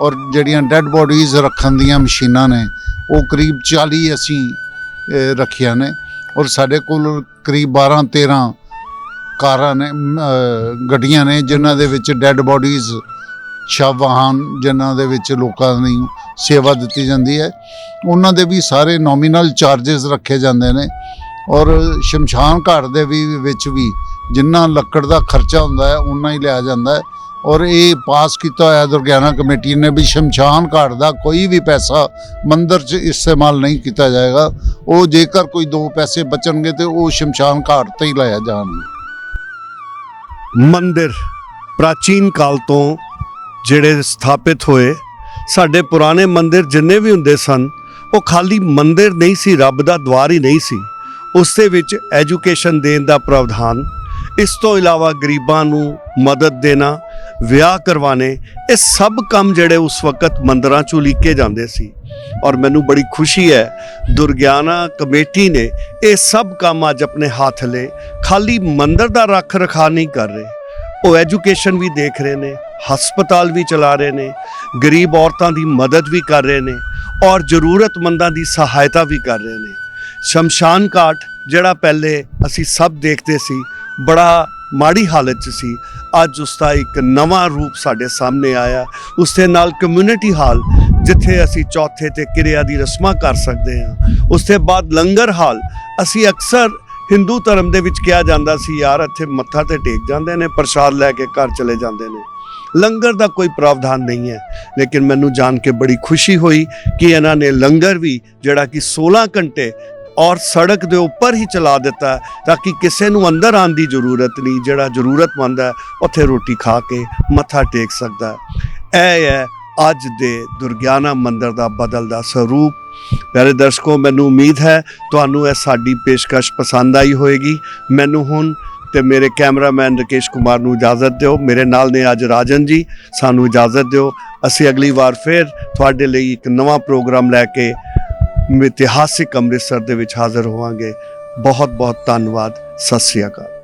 ਔਰ ਜਿਹੜੀਆਂ ਡੈੱਡ ਬੋਡੀਜ਼ ਰੱਖਣ ਦੀਆਂ ਮਸ਼ੀਨਾਂ ਨੇ ਉਹ ਕਰੀਬ 40 ਅਸੀਂ ਰੱਖੀਆਂ ਨੇ ਔਰ ਸਾਡੇ ਕੋਲ ਕਰੀਬ 12-13 ਕਾਰਾਂ ਨੇ, ਗੱਡੀਆਂ ਨੇ ਜਿਨ੍ਹਾਂ ਦੇ ਵਿੱਚ ਡੈੱਡ ਬੋਡੀਜ਼, ਸ਼ਵ ਵਾਹਨ ਜਿਨ੍ਹਾਂ ਦੇ ਵਿੱਚ ਲੋਕਾਂ ਦੀ ਸੇਵਾ ਦਿੱਤੀ ਜਾਂਦੀ ਹੈ, ਉਹਨਾਂ ਦੇ ਵੀ ਸਾਰੇ ਨੋਮੀਨਲ ਚਾਰजेस ਰੱਖੇ ਜਾਂਦੇ ਨੇ। ਔਰ ਸ਼ਮਸ਼ਾਨ ਘਾਟ ਦੇ ਵਿੱਚ ਵੀ ਜਿੰਨਾ ਲੱਕੜ ਦਾ ਖਰਚਾ ਹੁੰਦਾ ਹੈ ਉਨਾ ਹੀ ਲਿਆ ਜਾਂਦਾ ਹੈ ਔਰ ਇਹ ਪਾਸ ਕੀਤਾ ਹੋਇਆ ਦੁਰਗਿਆਨਾ ਕਮੇਟੀ ਨੇ ਵੀ ਸ਼ਮਸ਼ਾਨ ਘਾਟ ਦਾ ਕੋਈ ਵੀ ਪੈਸਾ ਮੰਦਿਰ 'ਚ ਇਸਤੇਮਾਲ ਨਹੀਂ ਕੀਤਾ ਜਾਏਗਾ। ਉਹ ਜੇਕਰ ਕੋਈ 2 ਪੈਸੇ ਬਚਣਗੇ ਤੇ ਉਹ ਸ਼ਮਸ਼ਾਨ ਘਾਟ ਤੇ ਹੀ ਲਾਇਆ ਜਾਣਗੇ। ਮੰਦਿਰ ਪ੍ਰਾਚੀਨ ਕਾਲ ਤੋਂ ਜਿਹੜੇ ਸਥਾਪਿਤ ਹੋਏ, ਸਾਡੇ ਪੁਰਾਣੇ ਮੰਦਿਰ ਜਿੰਨੇ ਵੀ ਹੁੰਦੇ ਸਨ ਉਹ ਖਾਲੀ ਮੰਦਿਰ ਨਹੀਂ ਸੀ, ਰੱਬ ਦਾ ਦਵਾਰ ਹੀ ਨਹੀਂ ਸੀ। ਉਸ ਦੇ ਵਿੱਚ ਐਜੂਕੇਸ਼ਨ ਦੇਣ ਦਾ ਪ੍ਰਾਵਧਾਨ, ਇਸ ਤੋਂ ਇਲਾਵਾ ਗਰੀਬਾਂ ਨੂੰ ਮਦਦ ਦੇਣਾ, ਵਿਆਹ ਕਰਵਾਣੇ, ਇਹ ਸਭ ਕੰਮ ਜਿਹੜੇ ਉਸ ਵਕਤ ਮੰਦਿਰਾਂ 'ਚੋਂ ਲੀਕੇ ਜਾਂਦੇ ਸੀ। ਔਰ ਮੈਨੂੰ ਬੜੀ ਖੁਸ਼ੀ ਹੈ ਦੁਰਗਿਆਨਾ ਕਮੇਟੀ ਨੇ ਇਹ ਸਭ ਕੰਮ ਅੱਜ ਆਪਣੇ ਹੱਥ ਲਏ। ਖਾਲੀ ਮੰਦਿਰ ਦਾ ਰੱਖ ਰਖਾਅ ਨਹੀਂ ਕਰ ਰਹੇ, ਉਹ ਐਜੂਕੇਸ਼ਨ ਵੀ ਦੇਖ ਰਹੇ ਨੇ, ਹਸਪਤਾਲ ਵੀ ਚਲਾ ਰਹੇ ਨੇ, ਗਰੀਬ ਔਰਤਾਂ ਦੀ ਮਦਦ ਵੀ ਕਰ ਰਹੇ ਨੇ ਔਰ ਜ਼ਰੂਰਤਮੰਦਾਂ ਦੀ ਸਹਾਇਤਾ ਵੀ ਕਰ ਰਹੇ ਨੇ। ਸ਼ਮਸ਼ਾਨ ਘਾਟ ਜਿਹੜਾ ਪਹਿਲੇ ਅਸੀਂ ਸਭ ਦੇਖਦੇ ਸੀ ਬੜਾ ਮਾੜੀ ਹਾਲਤ 'ਚ ਸੀ, ਅੱਜ ਉਸ ਦਾ ਇੱਕ ਨਵਾਂ ਰੂਪ ਸਾਡੇ ਸਾਹਮਣੇ ਆਇਆ। ਉਸ ਦੇ ਨਾਲ ਕਮਿਊਨਿਟੀ ਹਾਲ ਜਿੱਥੇ ਅਸੀਂ ਚੌਥੇ ਤੇ ਕਿਰਿਆ ਦੀ ਰਸਮਾਂ ਕਰ ਸਕਦੇ ਹਾਂ। ਉਸ ਤੋਂ ਬਾਅਦ ਲੰਗਰ ਹਾਲ, ਅਸੀਂ ਅਕਸਰ ਹਿੰਦੂ ਧਰਮ ਦੇ ਵਿੱਚ ਕਿਹਾ ਜਾਂਦਾ ਸੀ ਯਾਰ ਇੱਥੇ ਮੱਥਾ ਤੇ ਟੇਕ ਜਾਂਦੇ ਨੇ, ਪ੍ਰਸ਼ਾਦ ਲੈ ਕੇ ਘਰ ਚਲੇ ਜਾਂਦੇ ਨੇ, ਲੰਗਰ ਦਾ ਕੋਈ ਪ੍ਰਾਵਧਾਨ ਨਹੀਂ ਹੈ। ਲੇਕਿਨ ਮੈਨੂੰ ਜਾਣ ਕੇ ਬੜੀ ਖੁਸ਼ੀ ਹੋਈ ਕਿ ਇਹਨਾਂ ਨੇ ਲੰਗਰ ਵੀ ਜਿਹੜਾ ਕਿ 16 ਘੰਟੇ ਔਰ ਸੜਕ ਦੇ ਉੱਪਰ ਹੀ ਚਲਾ ਦਿੱਤਾ ਤਾਂ ਕਿ ਕਿਸੇ ਨੂੰ ਅੰਦਰ ਆਉਣ ਦੀ ਜ਼ਰੂਰਤ ਨਹੀਂ, ਜਿਹੜਾ ਜ਼ਰੂਰਤਮੰਦ ਹੈ ਉੱਥੇ ਰੋਟੀ ਖਾ ਕੇ ਮੱਥਾ ਟੇਕ ਸਕਦਾ। ਇਹ ਹੈ ਅੱਜ ਦੇ ਦੁਰਗਿਆਨਾ ਮੰਦਿਰ ਦਾ ਬਦਲਦਾ ਸਰੂਪ। ਪਿਆਰੇ ਦਰਸ਼ਕੋ, ਮੈਨੂੰ ਉਮੀਦ ਹੈ ਤੁਹਾਨੂੰ ਇਹ ਸਾਡੀ ਪੇਸ਼ਕਸ਼ ਪਸੰਦ ਆਈ ਹੋਏਗੀ। ਮੈਨੂੰ ਹੁਣ ਤੇ ਮੇਰੇ ਕੈਮਰਾਮੈਨ ਰਕੇਸ਼ ਕੁਮਾਰ ਨੂੰ ਇਜਾਜ਼ਤ ਦਿਓ। ਮੇਰੇ ਨਾਲ ਨੇ ਅੱਜ ਰਾਜਨ ਜੀ, ਸਾਨੂੰ ਇਜਾਜ਼ਤ ਦਿਓ। ਅਸੀਂ ਅਗਲੀ ਵਾਰ ਫਿਰ ਤੁਹਾਡੇ ਲਈ ਇੱਕ ਨਵਾਂ ਪ੍ਰੋਗਰਾਮ ਲੈ ਕੇ ਇਤਿਹਾਸਿਕ ਅੰਮ੍ਰਿਤਸਰ ਦੇ ਵਿੱਚ ਹਾਜ਼ਰ ਹੋਵਾਂਗੇ। ਬਹੁਤ ਬਹੁਤ ਧੰਨਵਾਦ। ਸਤਿ ਸ੍ਰੀ ਅਕਾਲ।